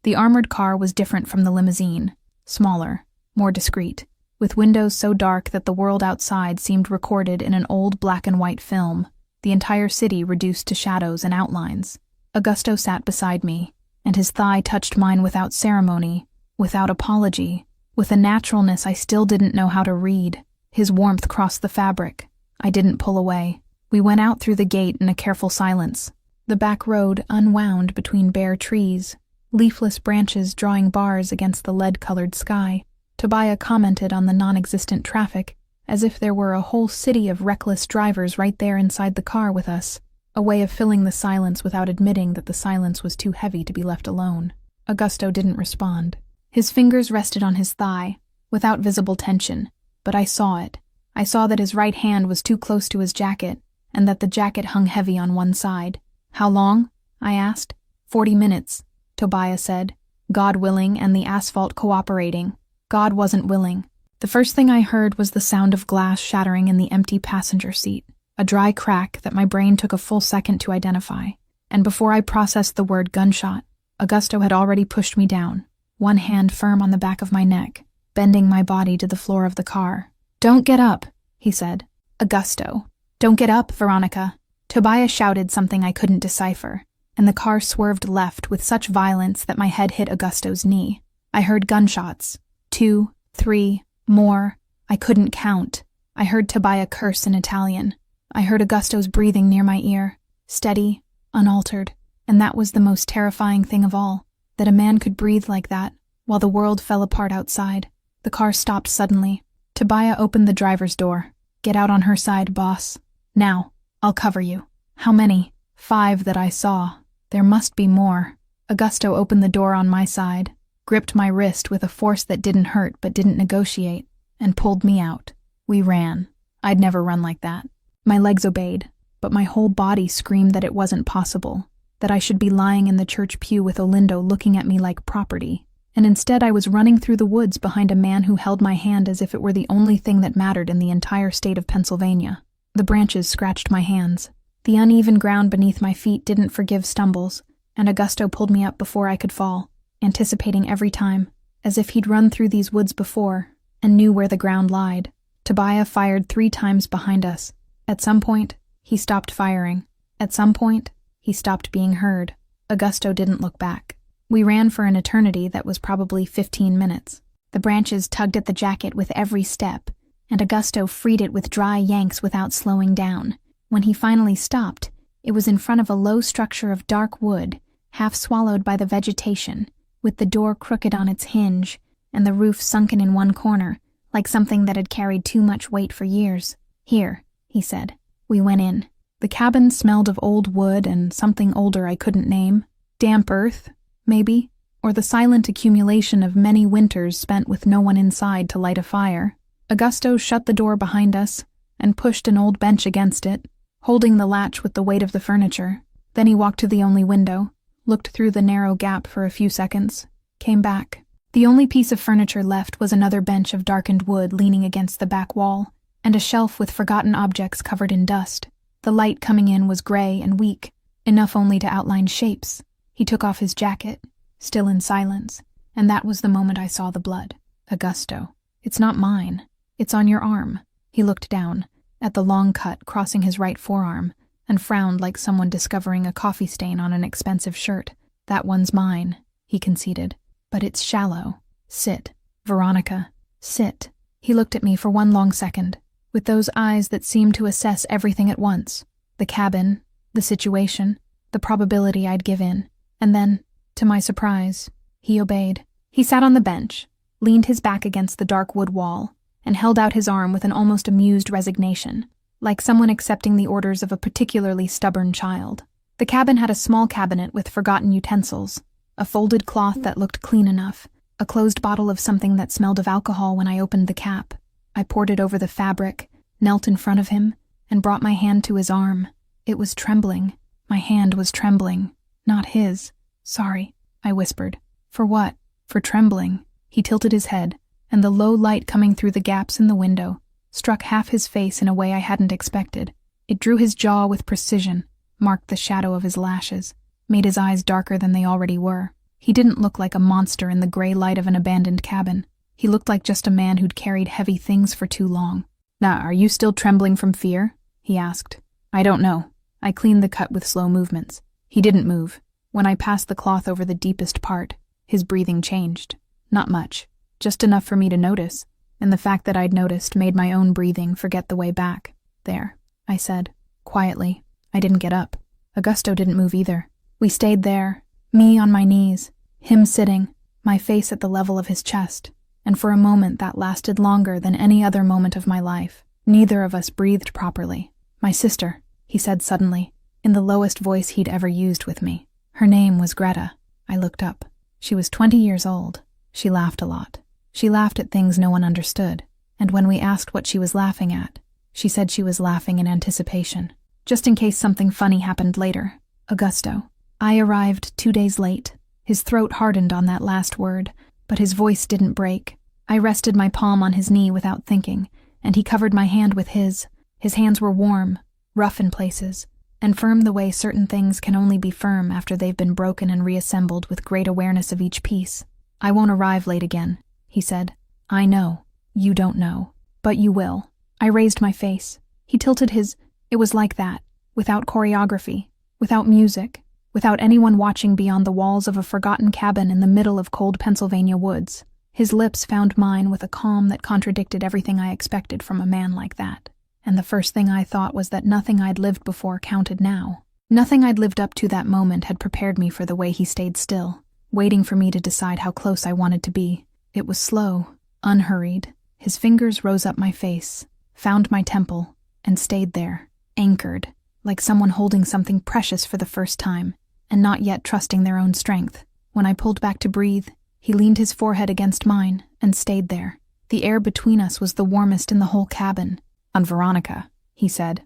[SPEAKER 1] The armored car was different from the limousine, smaller, more discreet, with windows so dark that the world outside seemed recorded in an old black-and-white film, the entire city reduced to shadows and outlines. Augusto sat beside me, and his thigh touched mine without ceremony, without apology, with a naturalness I still didn't know how to read. His warmth crossed the fabric. I didn't pull away. We went out through the gate in a careful silence. The back road unwound between bare trees, leafless branches drawing bars against the lead-colored sky. Tobiah commented on the non-existent traffic, as if there were a whole city of reckless drivers right there inside the car with us, a way of filling the silence without admitting that the silence was too heavy to be left alone. Augusto didn't respond. His fingers rested on his thigh, without visible tension, but I saw it. I saw that his right hand was too close to his jacket, and that the jacket hung heavy on one side. "How long?" I asked. 40 minutes, Tobiah said. "God willing and the asphalt cooperating." God wasn't willing. The The first thing I heard was the sound of glass shattering in the empty passenger seat, a dry crack that my brain took a full second to identify. And before I processed the word gunshot, Augusto had already pushed me down, one hand firm on the back of my neck, bending my body to the floor of the car. "Don't get up," he said. "Augusto. Don't get up, Veronica." Tobias shouted something I couldn't decipher, and the car swerved left with such violence that my head hit Augusto's knee. I heard gunshots. 2, 3, more. I couldn't count. I heard Tobias curse in Italian. I heard Augusto's breathing near my ear, steady, unaltered, and that was the most terrifying thing of all, that a man could breathe like that while the world fell apart outside. The car stopped suddenly. Tobias opened the driver's door. "Get out on her side, boss. Now, I'll cover you." "How many?" "5 that I saw. There must be more." Augusto opened the door on my side, gripped my wrist with a force that didn't hurt but didn't negotiate, and pulled me out. We ran. I'd never run like that. My legs obeyed, but my whole body screamed that it wasn't possible, that I should be lying in the church pew with Olindo looking at me like property. And instead I was running through the woods behind a man who held my hand as if it were the only thing that mattered in the entire state of Pennsylvania. The branches scratched my hands. The uneven ground beneath my feet didn't forgive stumbles, and Augusto pulled me up before I could fall, anticipating every time, as if he'd run through these woods before, and knew where the ground lied. Tobias fired 3 times behind us. At some point, he stopped firing. At some point, he stopped being heard. Augusto didn't look back. We ran for an eternity that was probably 15 minutes. The branches tugged at the jacket with every step, and Augusto freed it with dry yanks without slowing down. When he finally stopped, it was in front of a low structure of dark wood, half swallowed by the vegetation, with the door crooked on its hinge, and the roof sunken in one corner, like something that had carried too much weight for years. "Here," he said. We went in. The cabin smelled of old wood and something older I couldn't name. Damp earth, maybe, or the silent accumulation of many winters spent with no one inside to light a fire. Augusto shut the door behind us and pushed an old bench against it, holding the latch with the weight of the furniture. Then he walked to the only window, looked through the narrow gap for a few seconds, came back. The only piece of furniture left was another bench of darkened wood leaning against the back wall, and a shelf with forgotten objects covered in dust. The light coming in was gray and weak, enough only to outline shapes. He took off his jacket, still in silence, and that was the moment I saw the blood. "Augusto, it's not mine. It's on your arm." He looked down, at the long cut crossing his right forearm, and frowned like someone discovering a coffee stain on an expensive shirt. "That one's mine," he conceded. "But it's shallow. Sit. Veronica, sit." He looked at me for one long second, with those eyes that seemed to assess everything at once. The cabin, the situation, the probability I'd give in. And then, to my surprise, he obeyed. He sat on the bench, leaned his back against the dark wood wall, and held out his arm with an almost amused resignation, like someone accepting the orders of a particularly stubborn child. The cabin had a small cabinet with forgotten utensils, a folded cloth that looked clean enough, a closed bottle of something that smelled of alcohol when I opened the cap. I poured it over the fabric, knelt in front of him, and brought my hand to his arm. It was trembling. My hand was trembling. Not his. "Sorry," I whispered. "For what?" "For trembling." He tilted his head, and the low light coming through the gaps in the window struck half his face in a way I hadn't expected. It drew his jaw with precision, marked the shadow of his lashes, made his eyes darker than they already were. He didn't look like a monster in the gray light of an abandoned cabin. He looked like just a man who'd carried heavy things for too long. "Now, are you still trembling from fear?" he asked. "I don't know." I cleaned the cut with slow movements. He didn't move. When I passed the cloth over the deepest part, his breathing changed. Not much, just enough for me to notice, and the fact that I'd noticed made my own breathing forget the way back. "There," I said, quietly. I didn't get up. Augusto didn't move either. We stayed there, me on my knees, him sitting, my face at the level of his chest, and for a moment that lasted longer than any other moment of my life. Neither of us breathed properly. "My sister," he said suddenly, in the lowest voice he'd ever used with me. Her name was Greta. I looked up. She was 20 years old. She laughed a lot. She laughed at things no one understood, and when we asked what she was laughing at, she said she was laughing in anticipation, just in case something funny happened later. Augusto. I arrived 2 days late. His throat hardened on that last word, but his voice didn't break. I rested my palm on his knee without thinking, and he covered my hand with his. His hands were warm, rough in places, and firm the way certain things can only be firm after they've been broken and reassembled with great awareness of each piece. "I won't arrive late again," he said. "I know. You don't know. But you will." I raised my face. He tilted his. It was like that, without choreography, without music, without anyone watching beyond the walls of a forgotten cabin in the middle of cold Pennsylvania woods. His lips found mine with a calm that contradicted everything I expected from a man like that. And the first thing I thought was that nothing I'd lived before counted now. Nothing I'd lived up to that moment had prepared me for the way he stayed still, waiting for me to decide how close I wanted to be. It was slow, unhurried. His fingers rose up my face, found my temple, and stayed there, anchored, like someone holding something precious for the first time, and not yet trusting their own strength. When I pulled back to breathe, he leaned his forehead against mine and stayed there. The air between us was the warmest in the whole cabin. "On Veronica," he said.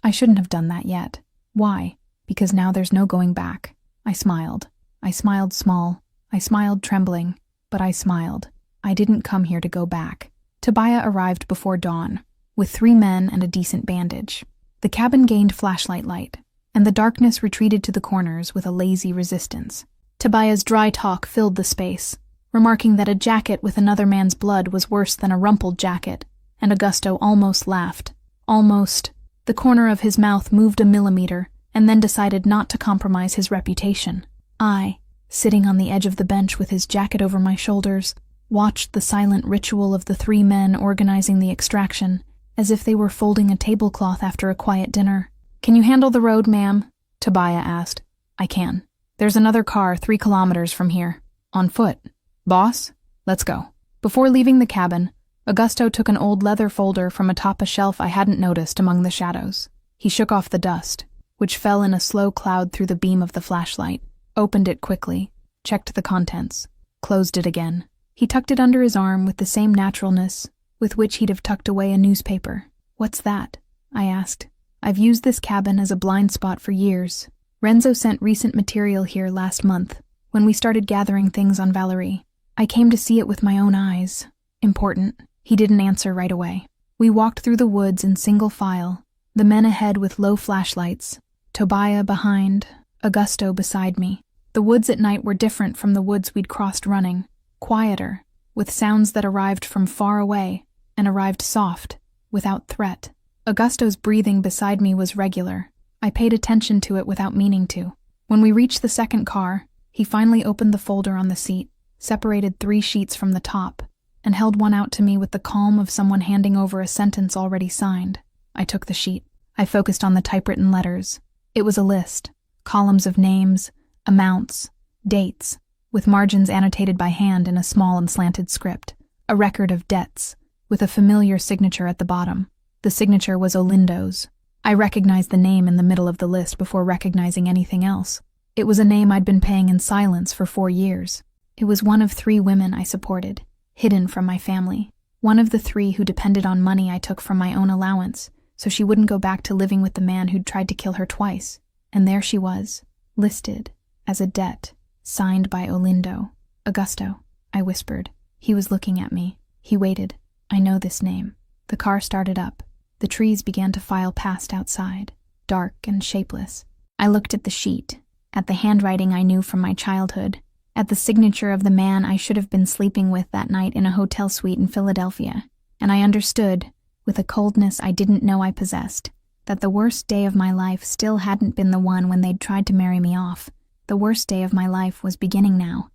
[SPEAKER 1] I shouldn't have done that yet. Why? Because now there's no going back. I smiled. I smiled small. I smiled trembling. But I smiled. I didn't come here to go back. Tobiah arrived before dawn, with 3 men and a decent bandage. The cabin gained flashlight light, and the darkness retreated to the corners with a lazy resistance. Tobiah's dry talk filled the space, remarking that a jacket with another man's blood was worse than a rumpled jacket, and Augusto almost laughed. Almost. The corner of his mouth moved a millimeter, and then decided not to compromise his reputation. I, sitting on the edge of the bench with his jacket over my shoulders, watched the silent ritual of the 3 men organizing the extraction, as if they were folding a tablecloth after a quiet dinner. "Can you handle the road, ma'am?" Tobiah asked. "I can. There's another car 3 kilometers from here. On foot. Boss, let's go." Before leaving the cabin, Augusto took an old leather folder from atop a shelf I hadn't noticed among the shadows. He shook off the dust, which fell in a slow cloud through the beam of the flashlight, opened it quickly, checked the contents, closed it again. He tucked it under his arm with the same naturalness with which he'd have tucked away a newspaper. "What's that?" I asked. "I've used this cabin as a blind spot for years. Renzo sent recent material here last month, when we started gathering things on Valerie. I came to see it with my own eyes. Important." He didn't answer right away. We walked through the woods in single file, the men ahead with low flashlights, Tobiah behind, Augusto beside me. The woods at night were different from the woods we'd crossed running, quieter, with sounds that arrived from far away, and arrived soft, without threat. Augusto's breathing beside me was regular. I paid attention to it without meaning to. When we reached the second car, he finally opened the folder on the seat, separated 3 sheets from the top, and held one out to me with the calm of someone handing over a sentence already signed. I took the sheet. I focused on the typewritten letters. It was a list, columns of names, amounts, dates, with margins annotated by hand in a small and slanted script, a record of debts, with a familiar signature at the bottom. The signature was Olindo's. I recognized the name in the middle of the list before recognizing anything else. It was a name I'd been paying in silence for 4 years. It was one of 3 women I supported, hidden from my family. One of the 3 who depended on money I took from my own allowance, so she wouldn't go back to living with the man who'd tried to kill her twice. And there she was, listed as a debt, signed by Olindo. "Augusto," I whispered. He was looking at me. He waited. "I know this name." The car started up. The trees began to file past outside, dark and shapeless. I looked at the sheet, at the handwriting I knew from my childhood, at the signature of the man I should have been sleeping with that night in a hotel suite in Philadelphia, and I understood, with a coldness I didn't know I possessed, that the worst day of my life still hadn't been the one when they'd tried to marry me off. The worst day of my life was beginning now.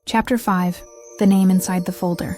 [SPEAKER 1] Chapter 5. The name inside the folder.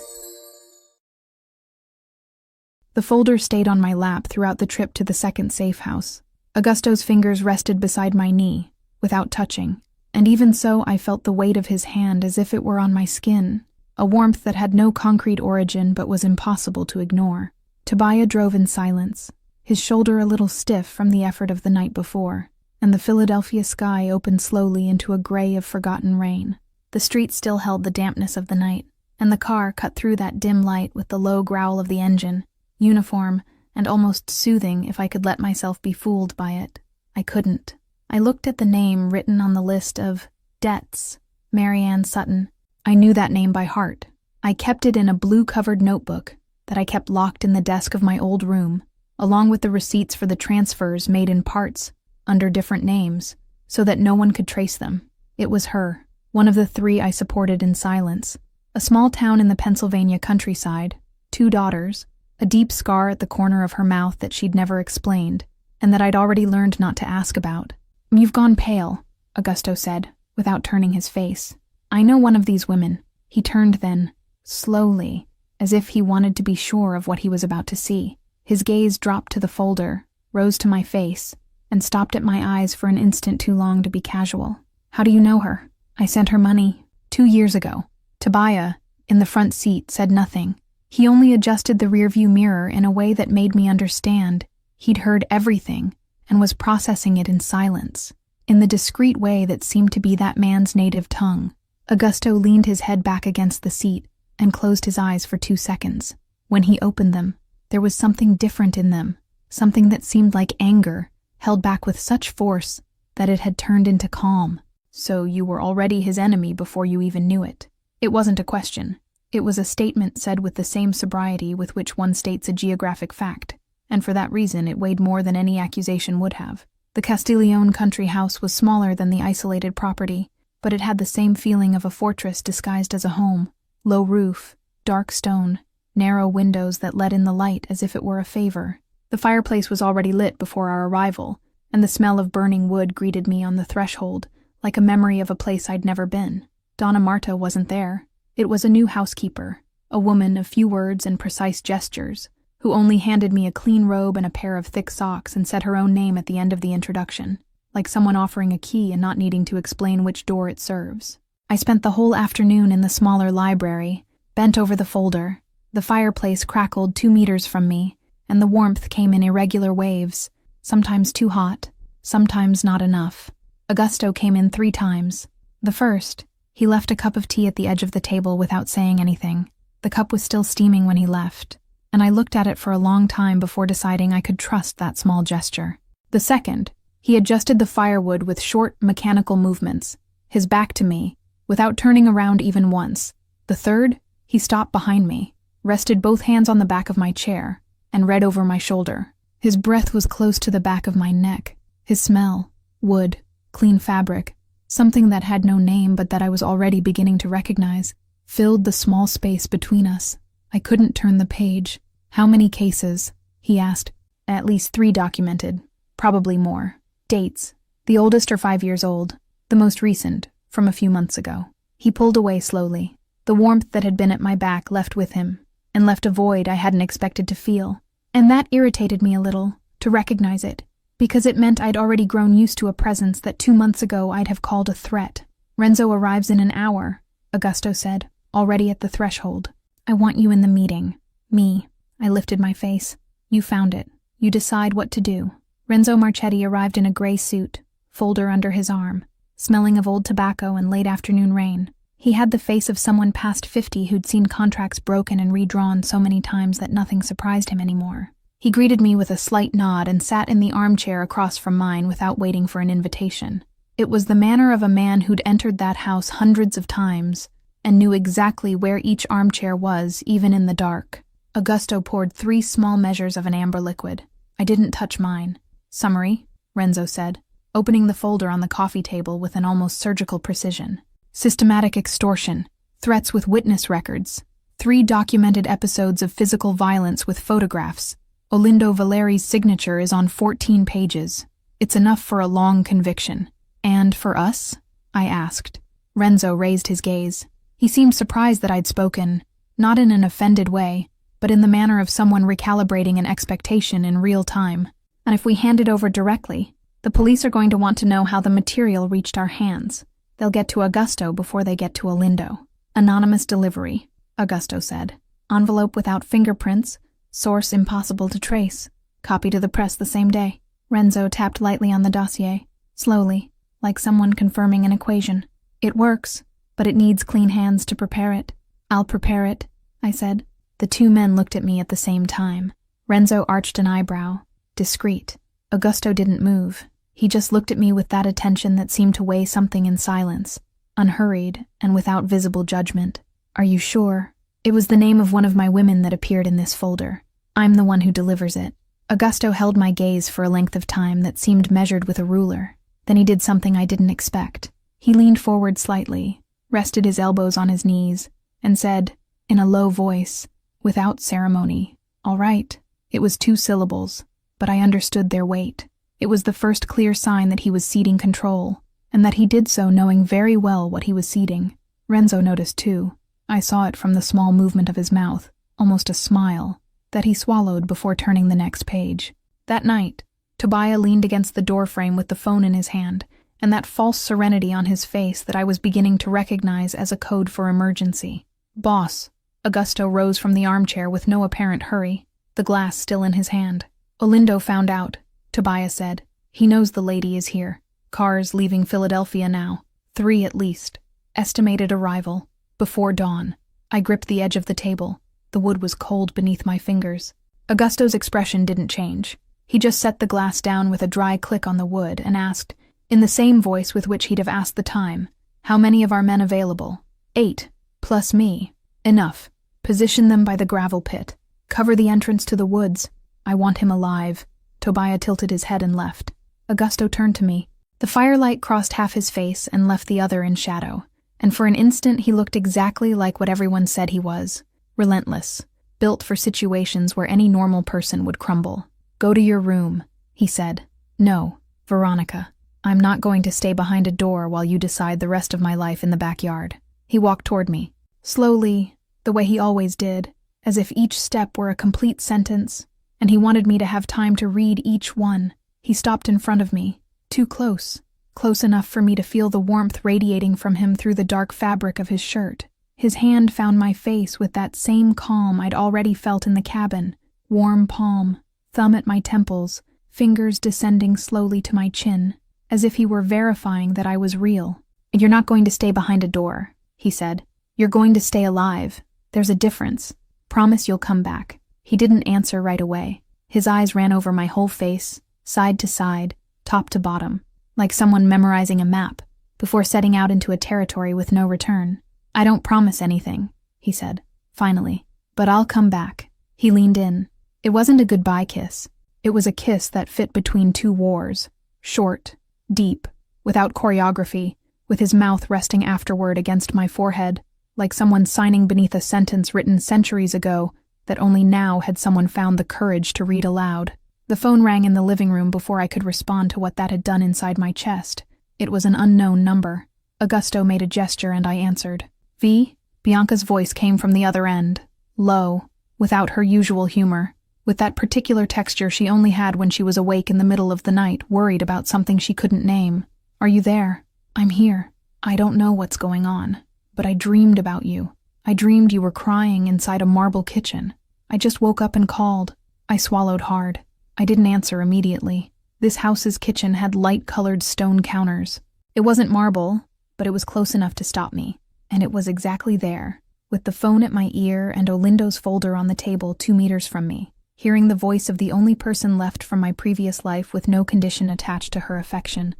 [SPEAKER 1] The folder stayed on my lap throughout the trip to the second safe house. Augusto's fingers rested beside my knee, without touching, and even so I felt the weight of his hand as if it were on my skin, a warmth that had no concrete origin but was impossible to ignore. Tobiah drove in silence, his shoulder a little stiff from the effort of the night before, and the Philadelphia sky opened slowly into a gray of forgotten rain. The street still held the dampness of the night, and the car cut through that dim light with the low growl of the engine, uniform and almost soothing if I could let myself be fooled by it. I couldn't. I looked at the name written on the list of debts, Mary Ann Sutton. I knew that name by heart. I kept it in a blue-covered notebook that I kept locked in the desk of my old room, along with the receipts for the transfers made in parts, under different names, so that no one could trace them. It was her, one of the 3 I supported in silence. A small town in the Pennsylvania countryside, 2 daughters, a deep scar at the corner of her mouth that she'd never explained, and that I'd already learned not to ask about. "You've gone pale," Augusto said, without turning his face. "I know one of these women." He turned then, slowly, as if he wanted to be sure of what he was about to see. His gaze dropped to the folder, rose to my face, and stopped at my eyes for an instant too long to be casual. "How do you know her?" "I sent her money 2 years ago." Tobiah, in the front seat, said nothing. He only adjusted the rearview mirror in a way that made me understand he'd heard everything and was processing it in silence, in the discreet way that seemed to be that man's native tongue. Augusto leaned his head back against the seat and closed his eyes for 2 seconds. When he opened them, there was something different in them, something that seemed like anger, held back with such force that it had turned into calm. "So you were already his enemy before you even knew it." It wasn't a question. It was a statement said with the same sobriety with which one states a geographic fact, and for that reason it weighed more than any accusation would have. The Castiglione country house was smaller than the isolated property, but it had the same feeling of a fortress disguised as a home. Low roof, dark stone, narrow windows that let in the light as if it were a favor. The fireplace was already lit before our arrival, and the smell of burning wood greeted me on the threshold, like a memory of a place I'd never been. Donna Marta wasn't there. It was a new housekeeper, a woman of few words and precise gestures, who only handed me a clean robe and a pair of thick socks and said her own name at the end of the introduction, like someone offering a key and not needing to explain which door it serves. I spent the whole afternoon in the smaller library, bent over the folder. The fireplace crackled 2 meters from me, and the warmth came in irregular waves, sometimes too hot, sometimes not enough. Augusto came in 3 times. The first, he left a cup of tea at the edge of the table without saying anything. The cup was still steaming when he left, and I looked at it for a long time before deciding I could trust that small gesture. The second, he adjusted the firewood with short, mechanical movements, his back to me, without turning around even once. The third, he stopped behind me, rested both hands on the back of my chair, and read over my shoulder. His breath was close to the back of my neck. His smell, wood, clean fabric, something that had no name but that I was already beginning to recognize, filled the small space between us. I couldn't turn the page. "How many cases?" he asked. "At least 3 documented. Probably more. Dates. The oldest are 5 years old. The most recent, from a few months ago." He pulled away slowly. The warmth that had been at my back left with him, and left a void I hadn't expected to feel. And that irritated me a little, to recognize it, because it meant I'd already grown used to a presence that 2 months ago I'd have called a threat. "Renzo arrives in an hour," Augusto said, already at the threshold. "I want you in the meeting." "Me." I lifted my face. "You found it. You decide what to do." Renzo Marchetti arrived in a gray suit, folder under his arm, smelling of old tobacco and late afternoon rain. He had the face of someone past 50 who'd seen contracts broken and redrawn so many times that nothing surprised him anymore. He greeted me with a slight nod and sat in the armchair across from mine without waiting for an invitation. It was the manner of a man who'd entered that house hundreds of times and knew exactly where each armchair was, even in the dark. Augusto poured 3 small measures of an amber liquid. I didn't touch mine. "Summary," Renzo said, opening the folder on the coffee table with an almost surgical precision. "Systematic extortion, threats with witness records, 3 documented episodes of physical violence with photographs. Olindo Valeri's signature is on 14 pages. It's enough for a long conviction." "And for us?" I asked. Renzo raised his gaze. He seemed surprised that I'd spoken, not in an offended way, but in the manner of someone recalibrating an expectation in real time. "And if we hand it over directly, the police are going to want to know how the material reached our hands. They'll get to Augusto before they get to Olindo." "Anonymous delivery," Augusto said. "Envelope without fingerprints, source impossible to trace. Copy to the press the same day." Renzo tapped lightly on the dossier, slowly, like someone confirming an equation. "It works, but it needs clean hands to prepare it." "I'll prepare it," I said. The 2 men looked at me at the same time. Renzo arched an eyebrow, discreet. Augusto didn't move. He just looked at me with that attention that seemed to weigh something in silence, unhurried and without visible judgment. "Are you sure?" It was the name of one of my women that appeared in this folder. I'm the one who delivers it. Augusto held my gaze for a length of time that seemed measured with a ruler. Then he did something I didn't expect. He leaned forward slightly, rested his elbows on his knees, and said, in a low voice, without ceremony, "All right." It was 2 syllables, but I understood their weight. It was the first clear sign that he was ceding control, and that he did so knowing very well what he was ceding. Renzo noticed too. I saw it from the small movement of his mouth, almost a smile, that he swallowed before turning the next page. That night, Tobiah leaned against the doorframe with the phone in his hand, and that false serenity on his face that I was beginning to recognize as a code for emergency. "Boss." Augusto rose from the armchair with no apparent hurry, the glass still in his hand. "Olindo found out," Tobiah said. "He knows the lady is here. Cars leaving Philadelphia now. 3 at least. Estimated arrival before dawn." I gripped the edge of the table. The wood was cold beneath my fingers. Augusto's expression didn't change. He just set the glass down with a dry click on the wood and asked, in the same voice with which he'd have asked the time, "How many of our men available?" 8, plus me. "Enough. Position them by the gravel pit. Cover the entrance to the woods. I want him alive." Tobiah tilted his head and left. Augusto turned to me. The firelight crossed half his face and left the other in shadow, and for an instant he looked exactly like what everyone said he was. Relentless, built for situations where any normal person would crumble. "Go to your room," he said. "No, Veronica. I'm not going to stay behind a door while you decide the rest of my life in the backyard." He walked toward me, slowly, the way he always did, as if each step were a complete sentence, and he wanted me to have time to read each one. He stopped in front of me, too close, close enough for me to feel the warmth radiating from him through the dark fabric of his shirt. His hand found my face with that same calm I'd already felt in the cabin, warm palm, thumb at my temples, fingers descending slowly to my chin, as if he were verifying that I was real. "You're not going to stay behind a door," he said. "You're going to stay alive. There's a difference. Promise you'll come back." He didn't answer right away. His eyes ran over my whole face, side to side, top to bottom, like someone memorizing a map, before setting out into a territory with no return. "I don't promise anything," he said, finally, "but I'll come back." He leaned in. It wasn't a goodbye kiss. It was a kiss that fit between 2 wars, short, deep, without choreography, with his mouth resting afterward against my forehead, like someone signing beneath a sentence written centuries ago that only now had someone found the courage to read aloud. The phone rang in the living room before I could respond to what that had done inside my chest. It was an unknown number. Augusto made a gesture and I answered. "V?" Bianca's voice came from the other end, low, without her usual humor, with that particular texture she only had when she was awake in the middle of the night, worried about something she couldn't name. "Are you there?" "I'm here. I don't know what's going on, but I dreamed about you. I dreamed you were crying inside a marble kitchen. I just woke up and called." I swallowed hard. I didn't answer immediately. This house's kitchen had light-colored stone counters. It wasn't marble, but it was close enough to stop me. And it was exactly there, with the phone at my ear and Olindo's folder on the table 2 meters from me, hearing the voice of the only person left from my previous life with no condition attached to her affection,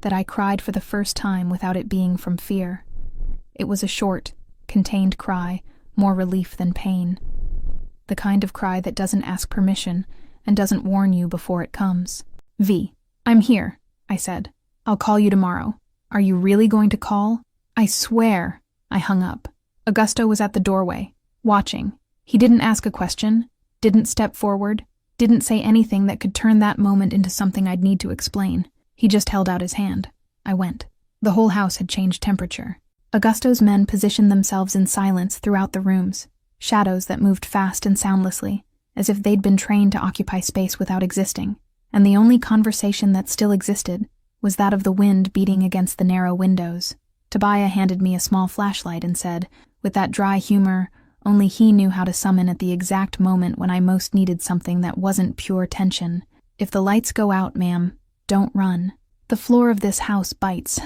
[SPEAKER 1] that I cried for the first time without it being from fear. It was a short, contained cry, more relief than pain. The kind of cry that doesn't ask permission and doesn't warn you before it comes. "V, I'm here," I said. "I'll call you tomorrow." "Are you really going to call?" "I swear." I hung up. Augusto was at the doorway, watching. He didn't ask a question, didn't step forward, didn't say anything that could turn that moment into something I'd need to explain. He just held out his hand. I went. The whole house had changed temperature. Augusto's men positioned themselves in silence throughout the rooms, shadows that moved fast and soundlessly, as if they'd been trained to occupy space without existing, and the only conversation that still existed was that of the wind beating against the narrow windows. Tobiah handed me a small flashlight and said, with that dry humor only he knew how to summon at the exact moment when I most needed something that wasn't pure tension, "If the lights go out, ma'am, don't run. The floor of this house bites."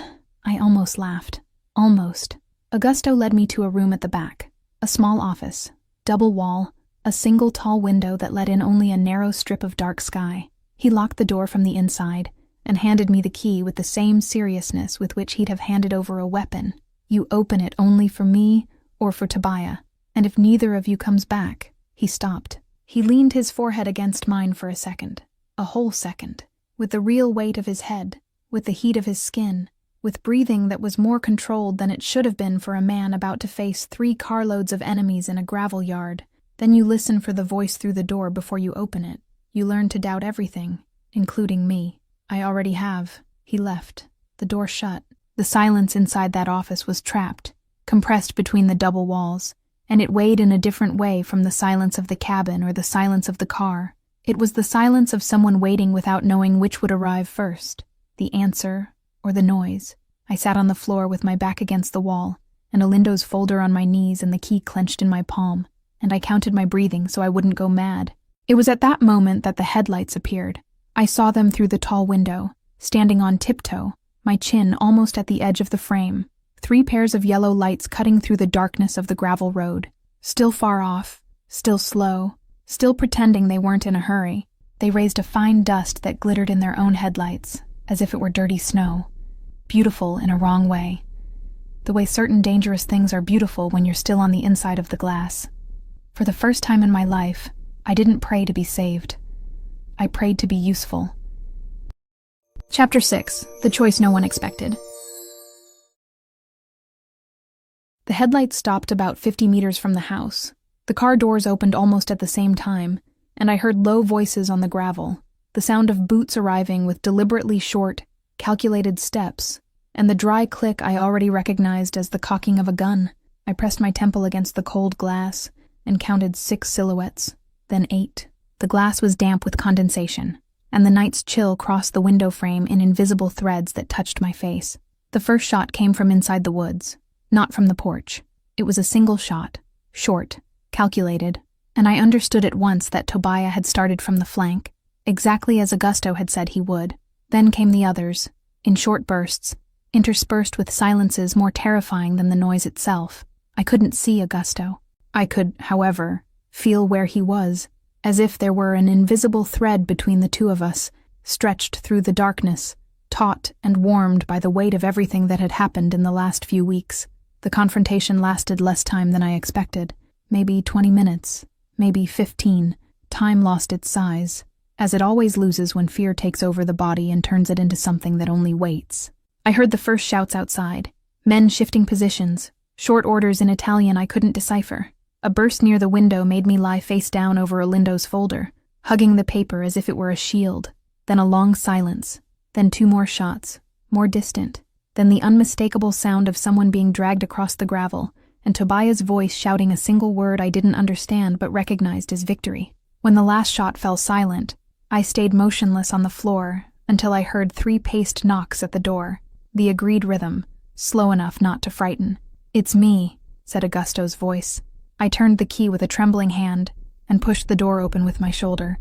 [SPEAKER 1] I almost laughed. Almost. Augusto led me to a room at the back, a small office, double wall, a single tall window that let in only a narrow strip of dark sky. He locked the door from the inside and handed me the key with the same seriousness with which he'd have handed over a weapon. "You open it only for me or for Tobiah, And if neither of you comes back, he stopped. He leaned his forehead against mine for a second, a whole second, with the real weight of his head, with the heat of his skin, with breathing that was more controlled than it should have been for a man about to face 3 carloads of enemies in a gravel yard. Then you listen for the voice through the door before you open it. You learn to doubt everything, including me. I already have. He left. The door shut. The silence inside that office was trapped, compressed between the double walls, and it weighed in a different way from the silence of the cabin or the silence of the car. It was the silence of someone waiting without knowing which would arrive first, the answer or the noise. I sat on the floor with my back against the wall, and Olindo's folder on my knees and the key clenched in my palm, and I counted my breathing so I wouldn't go mad. It was at that moment that the headlights appeared. I saw them through the tall window, standing on tiptoe, my chin almost at the edge of the frame, 3 pairs of yellow lights cutting through the darkness of the gravel road. Still far off, still slow, still pretending they weren't in a hurry. They raised a fine dust that glittered in their own headlights, as if it were dirty snow. Beautiful in a wrong way. The way certain dangerous things are beautiful when you're still on the inside of the glass. For the first time in my life, I didn't pray to be saved. I prayed to be useful. Chapter 6. The Choice No One Expected. The headlights stopped about 50 meters from the house. The car doors opened almost at the same time, and I heard low voices on the gravel, the sound of boots arriving with deliberately short, calculated steps, and the dry click I already recognized as the cocking of a gun. I pressed my temple against the cold glass and counted 6 silhouettes, then 8. The glass was damp with condensation, and the night's chill crossed the window frame in invisible threads that touched my face. The first shot came from inside the woods, not from the porch. It was a single shot, short, calculated, and I understood at once that Tobiah had started from the flank, exactly as Augusto had said he would. Then came the others, in short bursts, interspersed with silences more terrifying than the noise itself. I couldn't see Augusto. I could, however, feel where he was, as if there were an invisible thread between the two of us, stretched through the darkness, taut and warmed by the weight of everything that had happened in the last few weeks. The confrontation lasted less time than I expected. Maybe 20 minutes, maybe 15. Time lost its size, as it always loses when fear takes over the body and turns it into something that only waits. I heard the first shouts outside, men shifting positions, short orders in Italian I couldn't decipher. A burst near the window made me lie face down over Olindo's folder, hugging the paper as if it were a shield. Then a long silence, then 2 more shots, more distant, then the unmistakable sound of someone being dragged across the gravel, and Tobiah's voice shouting a single word I didn't understand but recognized as victory. When the last shot fell silent, I stayed motionless on the floor until I heard 3 paced knocks at the door, the agreed rhythm, slow enough not to frighten. "It's me," said Augusto's voice. I turned the key with a trembling hand and pushed the door open with my shoulder,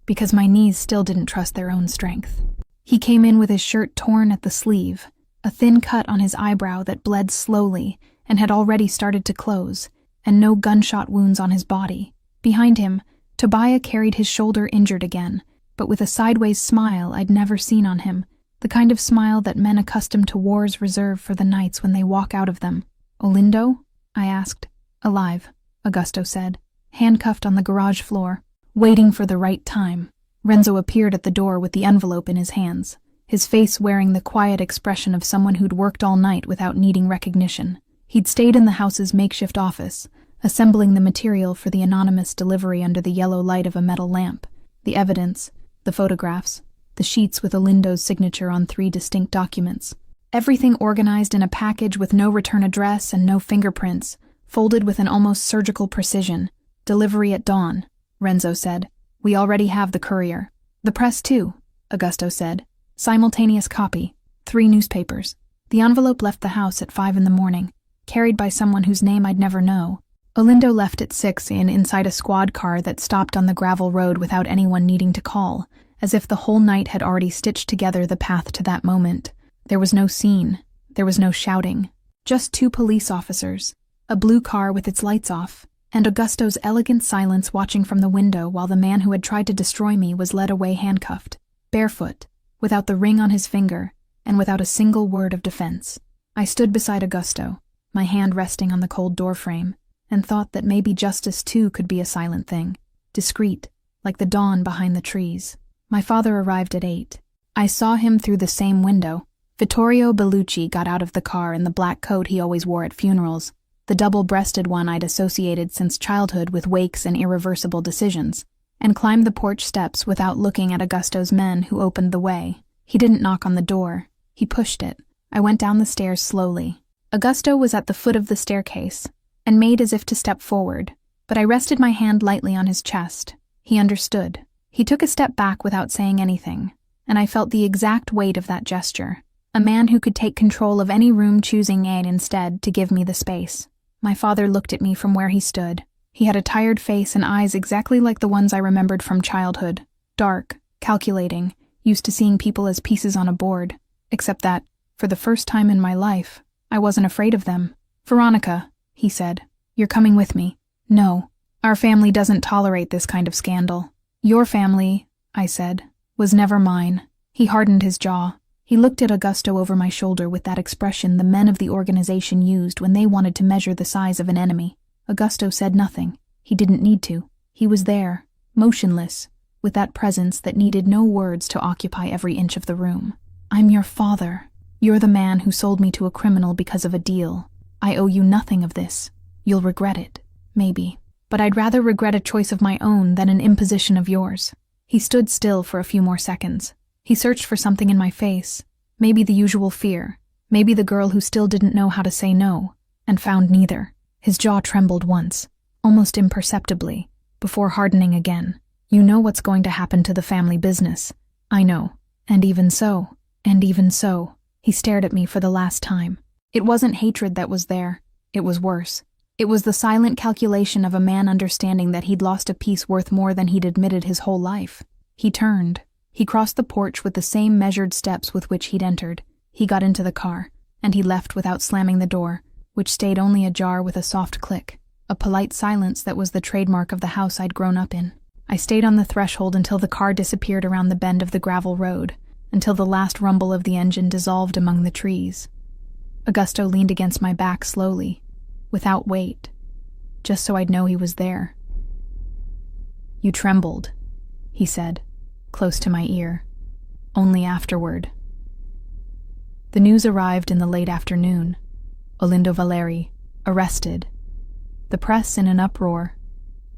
[SPEAKER 1] because my knees still didn't trust their own strength. He came in with his shirt torn at the sleeve, a thin cut on his eyebrow that bled slowly and had already started to close, and no gunshot wounds on his body. Behind him, Tobiah carried his shoulder injured again, but with a sideways smile I'd never seen on him, the kind of smile that men accustomed to wars reserve for the nights when they walk out of them. "Olindo?" I asked. "Alive," Augusto said, handcuffed on the garage floor, waiting for the right time. Renzo appeared at the door with the envelope in his hands, his face wearing the quiet expression of someone who'd worked all night without needing recognition. He'd stayed in the house's makeshift office, assembling the material for the anonymous delivery under the yellow light of a metal lamp, the evidence, the photographs, the sheets with Olindo's signature on 3 distinct documents. Everything organized in a package with no return address and no fingerprints, folded with an almost surgical precision. "Delivery at dawn," Renzo said. "We already have the courier." "The press too," Augusto said. "Simultaneous copy. 3 newspapers." The envelope left the house at 5 in the morning, carried by someone whose name I'd never know. Olindo left at 6 inside a squad car that stopped on the gravel road without anyone needing to call, as if the whole night had already stitched together the path to that moment. There was no scene. There was no shouting. Just 2 police officers, a blue car with its lights off, and Augusto's elegant silence watching from the window while the man who had tried to destroy me was led away handcuffed, barefoot, without the ring on his finger, and without a single word of defense. I stood beside Augusto, my hand resting on the cold doorframe, and thought that maybe justice too could be a silent thing, discreet, like the dawn behind the trees. My father arrived at 8. I saw him through the same window. Vittorio Bellucci got out of the car in the black coat he always wore at funerals, the double-breasted one I'd associated since childhood with wakes and irreversible decisions, and climbed the porch steps without looking at Augusto's men who opened the way. He didn't knock on the door. He pushed it. I went down the stairs slowly. Augusto was at the foot of the staircase, and made as if to step forward, but I rested my hand lightly on his chest. He understood. He took a step back without saying anything, and I felt the exact weight of that gesture. A man who could take control of any room, choosing Aid instead to give me the space. My father looked at me from where he stood. He had a tired face and eyes exactly like the ones I remembered from childhood. Dark, calculating, used to seeing people as pieces on a board. Except that, for the first time in my life, I wasn't afraid of them. "Veronica," he said, "you're coming with me." "No. Our family doesn't tolerate this kind of scandal." "Your family," I said, "was never mine." He hardened his jaw. He looked at Augusto over my shoulder with that expression the men of the organization used when they wanted to measure the size of an enemy. Augusto said nothing. He didn't need to. He was there, motionless, with that presence that needed no words to occupy every inch of the room. "I'm your father. You're the man who sold me to a criminal because of a deal. I owe you nothing of this. You'll regret it, maybe. But I'd rather regret a choice of my own than an imposition of yours." He stood still for a few more seconds. He searched for something in my face, maybe the usual fear, maybe the girl who still didn't know how to say no, and found neither. His jaw trembled once, almost imperceptibly, before hardening again. "You know what's going to happen to the family business." "I know. And even so, he stared at me for the last time. It wasn't hatred that was there. It was worse. It was the silent calculation of a man understanding that he'd lost a piece worth more than he'd admitted his whole life. He turned. He crossed the porch with the same measured steps with which he'd entered. He got into the car, and he left without slamming the door, which stayed only ajar with a soft click, a polite silence that was the trademark of the house I'd grown up in. I stayed on the threshold until the car disappeared around the bend of the gravel road, until the last rumble of the engine dissolved among the trees. Augusto leaned against my back slowly, without weight, just so I'd know he was there. "You trembled," he said, close to my ear. "Only afterward." The news arrived in the late afternoon. Olindo Valeri, arrested. The press in an uproar.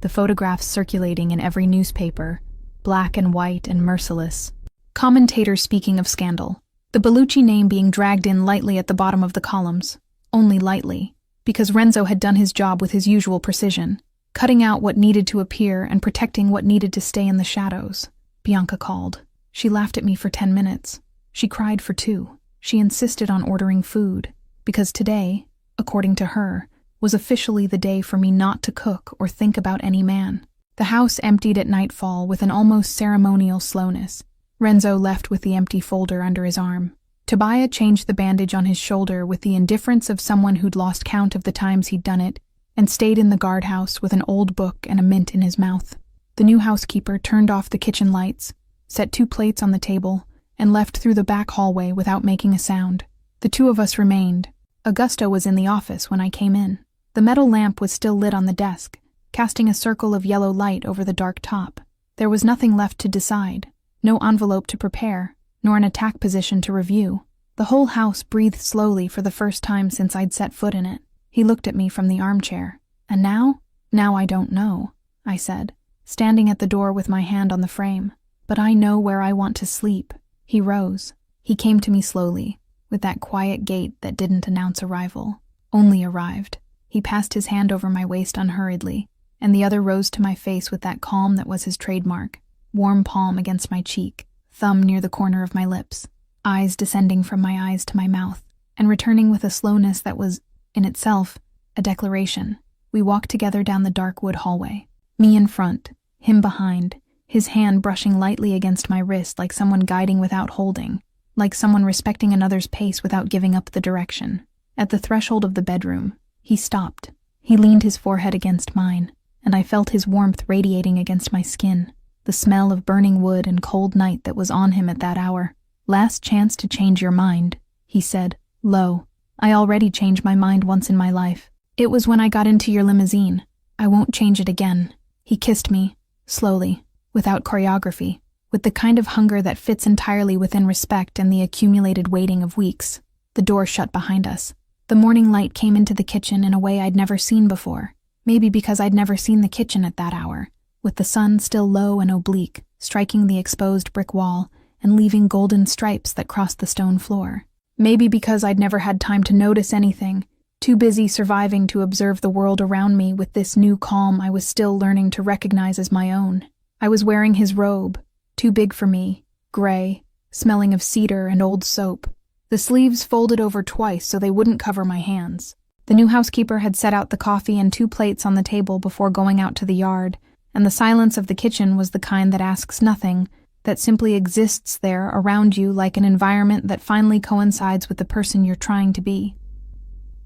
[SPEAKER 1] The photographs circulating in every newspaper, black and white and merciless. Commentators speaking of scandal. The Bellucci name being dragged in lightly at the bottom of the columns. Only lightly, because Renzo had done his job with his usual precision, cutting out what needed to appear and protecting what needed to stay in the shadows. Bianca called. She laughed at me for 10 minutes. She cried for 2. She insisted on ordering food, because today, according to her, was officially the day for me not to cook or think about any man. The house emptied at nightfall with an almost ceremonial slowness. Renzo left with the empty folder under his arm. Tobias changed the bandage on his shoulder with the indifference of someone who'd lost count of the times he'd done it, and stayed in the guardhouse with an old book and a mint in his mouth. The new housekeeper turned off the kitchen lights, set 2 plates on the table, and left through the back hallway without making a sound. The 2 of us remained. Augusto was in the office when I came in. The metal lamp was still lit on the desk, casting a circle of yellow light over the dark top. There was nothing left to decide, no envelope to prepare, nor an attack position to review. The whole house breathed slowly for the first time since I'd set foot in it. He looked at me from the armchair. "And now?" "Now I don't know," I said, standing at the door with my hand on the frame. "But I know where I want to sleep." He rose. He came to me slowly, with that quiet gait that didn't announce arrival, only arrived. He passed his hand over my waist unhurriedly, and the other rose to my face with that calm that was his trademark, warm palm against my cheek, thumb near the corner of my lips, eyes descending from my eyes to my mouth, and returning with a slowness that was, in itself, a declaration. We walked together down the dark wood hallway. Me in front, him behind, his hand brushing lightly against my wrist like someone guiding without holding, like someone respecting another's pace without giving up the direction. At the threshold of the bedroom, he stopped. He leaned his forehead against mine, and I felt his warmth radiating against my skin, the smell of burning wood and cold night that was on him at that hour. "Last chance to change your mind," he said, low. "I already changed my mind once in my life." It was when I got into your limousine. I won't change it again." He kissed me, slowly, without choreography, with the kind of hunger that fits entirely within respect and the accumulated waiting of weeks. The door shut behind us. The morning light came into the kitchen in a way I'd never seen before, maybe because I'd never seen the kitchen at that hour, with the sun still low and oblique, striking the exposed brick wall and leaving golden stripes that crossed the stone floor. Maybe because I'd never had time to notice anything, too busy surviving to observe the world around me with this new calm I was still learning to recognize as my own. I was wearing his robe, too big for me, gray, smelling of cedar and old soap. The sleeves folded over twice so they wouldn't cover my hands. The new housekeeper had set out the coffee and 2 plates on the table before going out to the yard, and the silence of the kitchen was the kind that asks nothing, that simply exists there around you like an environment that finally coincides with the person you're trying to be.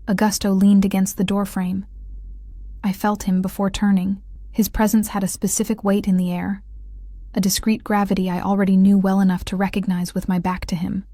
[SPEAKER 1] Augusto leaned against the doorframe. I felt him before turning. His presence had a specific weight in the air, a discreet gravity I already knew well enough to recognize with my back to him.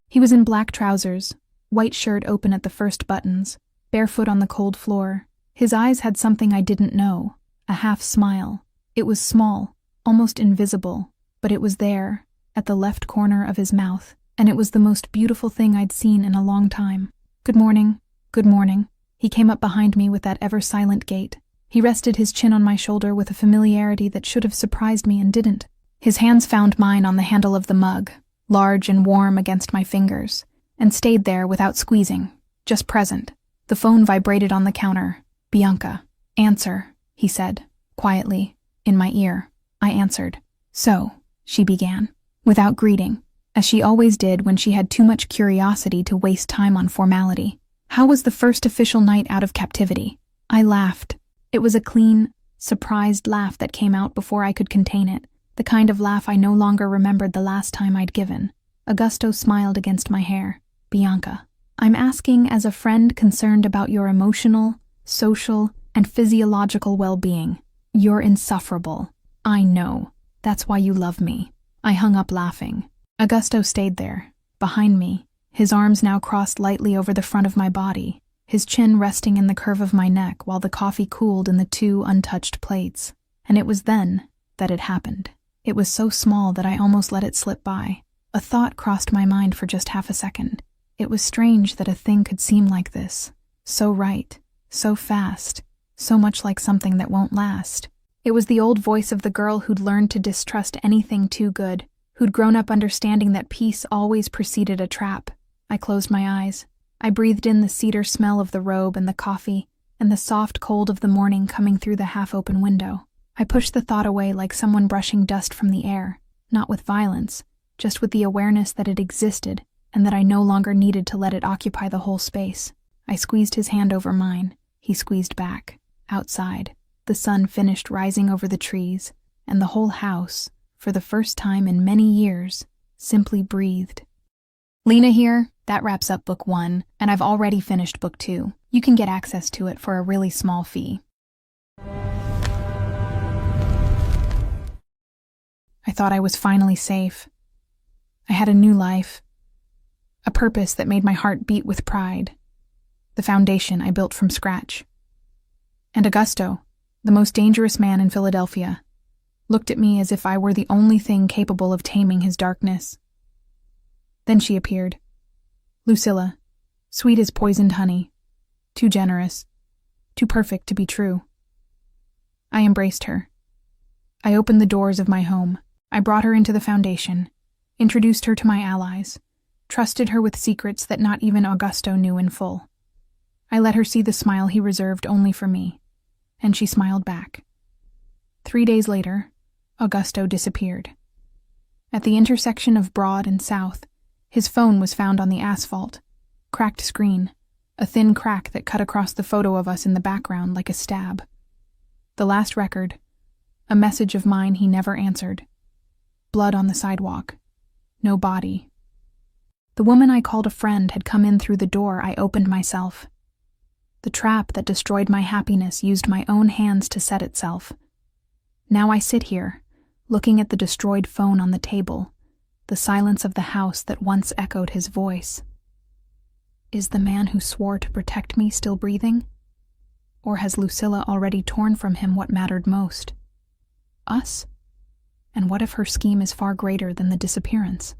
[SPEAKER 1] He was in black trousers, white shirt open at the first buttons, barefoot on the cold floor. His eyes had something I didn't know, a half smile. It was small, almost invisible, but it was there, at the left corner of his mouth, and it was the most beautiful thing I'd seen in a long time. "Good morning, good morning." He came up behind me with that ever-silent gait. He rested his chin on my shoulder with a familiarity that should have surprised me and didn't. His hands found mine on the handle of the mug, large and warm against my fingers, and stayed there without squeezing, just present. The phone vibrated on the counter. "Bianca." "Answer," he said, quietly, in my ear. I answered. "So," she began, without greeting, as she always did when she had too much curiosity to waste time on formality. "How was the first official night out of captivity?" I laughed. It was a clean, surprised laugh that came out before I could contain it, the kind of laugh I no longer remembered the last time I'd given. Augusto smiled against my hair. "Bianca, I'm asking as a friend concerned about your emotional, social, and physiological well-being. You're insufferable. I know. That's why you love me." I hung up laughing. Augusto stayed there, behind me, his arms now crossed lightly over the front of my body, his chin resting in the curve of my neck while the coffee cooled in the 2 untouched plates. And it was then that it happened. It was so small that I almost let it slip by. A thought crossed my mind for just half a second. It was strange that a thing could seem like this. So right, so fast, so much like something that won't last. It was the old voice of the girl who'd learned to distrust anything too good, who'd grown up understanding that peace always preceded a trap. I closed my eyes. I breathed in the cedar smell of the robe and the coffee, and the soft cold of the morning coming through the half-open window. I pushed the thought away like someone brushing dust from the air, not with violence, just with the awareness that it existed and that I no longer needed to let it occupy the whole space. I squeezed his hand over mine. He squeezed back. Outside, the sun finished rising over the trees, and the whole house, for the first time in many years, simply breathed. Lena here. That wraps up book 1, and I've already finished book 2. You can get access to it for a really small fee. I thought I was finally safe. I had a new life, a purpose that made my heart beat with pride, the foundation I built from scratch. And Augusto, the most dangerous man in Philadelphia, looked at me as if I were the only thing capable of taming his darkness. Then she appeared. Lucilla, sweet as poisoned honey, too generous, too perfect to be true. I embraced her. I opened the doors of my home. I brought her into the foundation, introduced her to my allies, trusted her with secrets that not even Augusto knew in full. I let her see the smile he reserved only for me, and she smiled back. 3 days later, Augusto disappeared. At the intersection of Broad and South, his phone was found on the asphalt, cracked screen, a thin crack that cut across the photo of us in the background like a stab. The last record, a message of mine he never answered. Blood on the sidewalk. No body. The woman I called a friend had come in through the door I opened myself. The trap that destroyed my happiness used my own hands to set itself. Now I sit here, looking at the destroyed phone on the table, the silence of the house that once echoed his voice. Is the man who swore to protect me still breathing? Or has Lucilla already torn from him what mattered most? Us? And what if her scheme is far greater than the disappearance?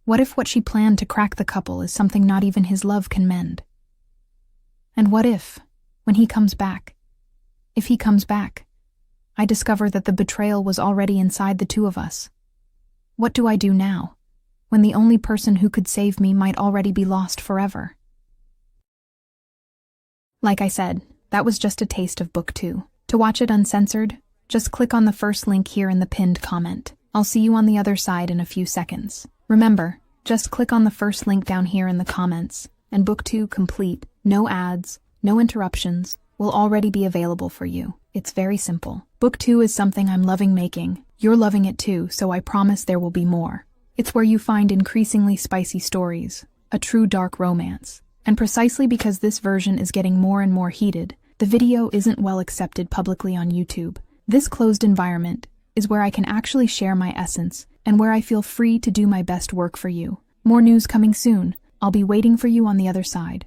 [SPEAKER 1] What if what she planned to crack the couple is something not even his love can mend? And what if, when he comes back, if he comes back, I discover that the betrayal was already inside the two of us? What do I do now, when the only person who could save me might already be lost forever? Like I said, that was just a taste of Book 2. To watch it uncensored, just click on the first link here in the pinned comment. I'll see you on the other side in a few seconds. Remember, just click on the first link down here in the comments, and Book 2 complete, no ads, no interruptions, will already be available for you. It's very simple. Book 2 is something I'm loving making. You're loving it too, so I promise there will be more. It's where you find increasingly spicy stories, a true dark romance. And precisely because this version is getting more and more heated, the video isn't well accepted publicly on YouTube. This closed environment is where I can actually share my essence and where I feel free to do my best work for you. More news coming soon. I'll be waiting for you on the other side.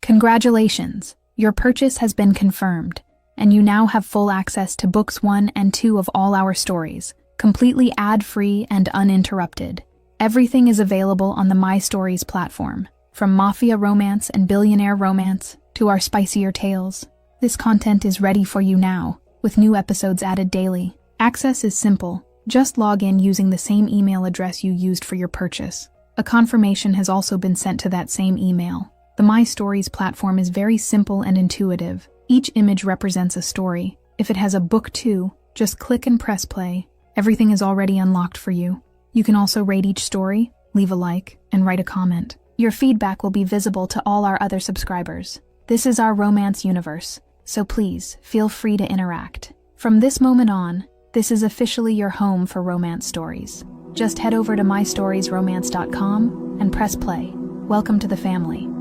[SPEAKER 1] Congratulations! Your purchase has been confirmed, and you now have full access to Books 1 and 2 of all our stories, completely ad-free and uninterrupted. Everything is available on the My Stories platform, from Mafia romance and billionaire romance to our spicier tales. This content is ready for you now, with new episodes added daily. Access is simple. Just log in using the same email address you used for your purchase. A confirmation has also been sent to that same email. The My Stories platform is very simple and intuitive. Each image represents a story. If it has a Book 2, just click and press play. Everything is already unlocked for you. You can also rate each story, leave a like, and write a comment. Your feedback will be visible to all our other subscribers. This is our romance universe, so please feel free to interact. From this moment on, this is officially your home for romance stories. Just head over to mystoriesromance.com and press play. Welcome to the family.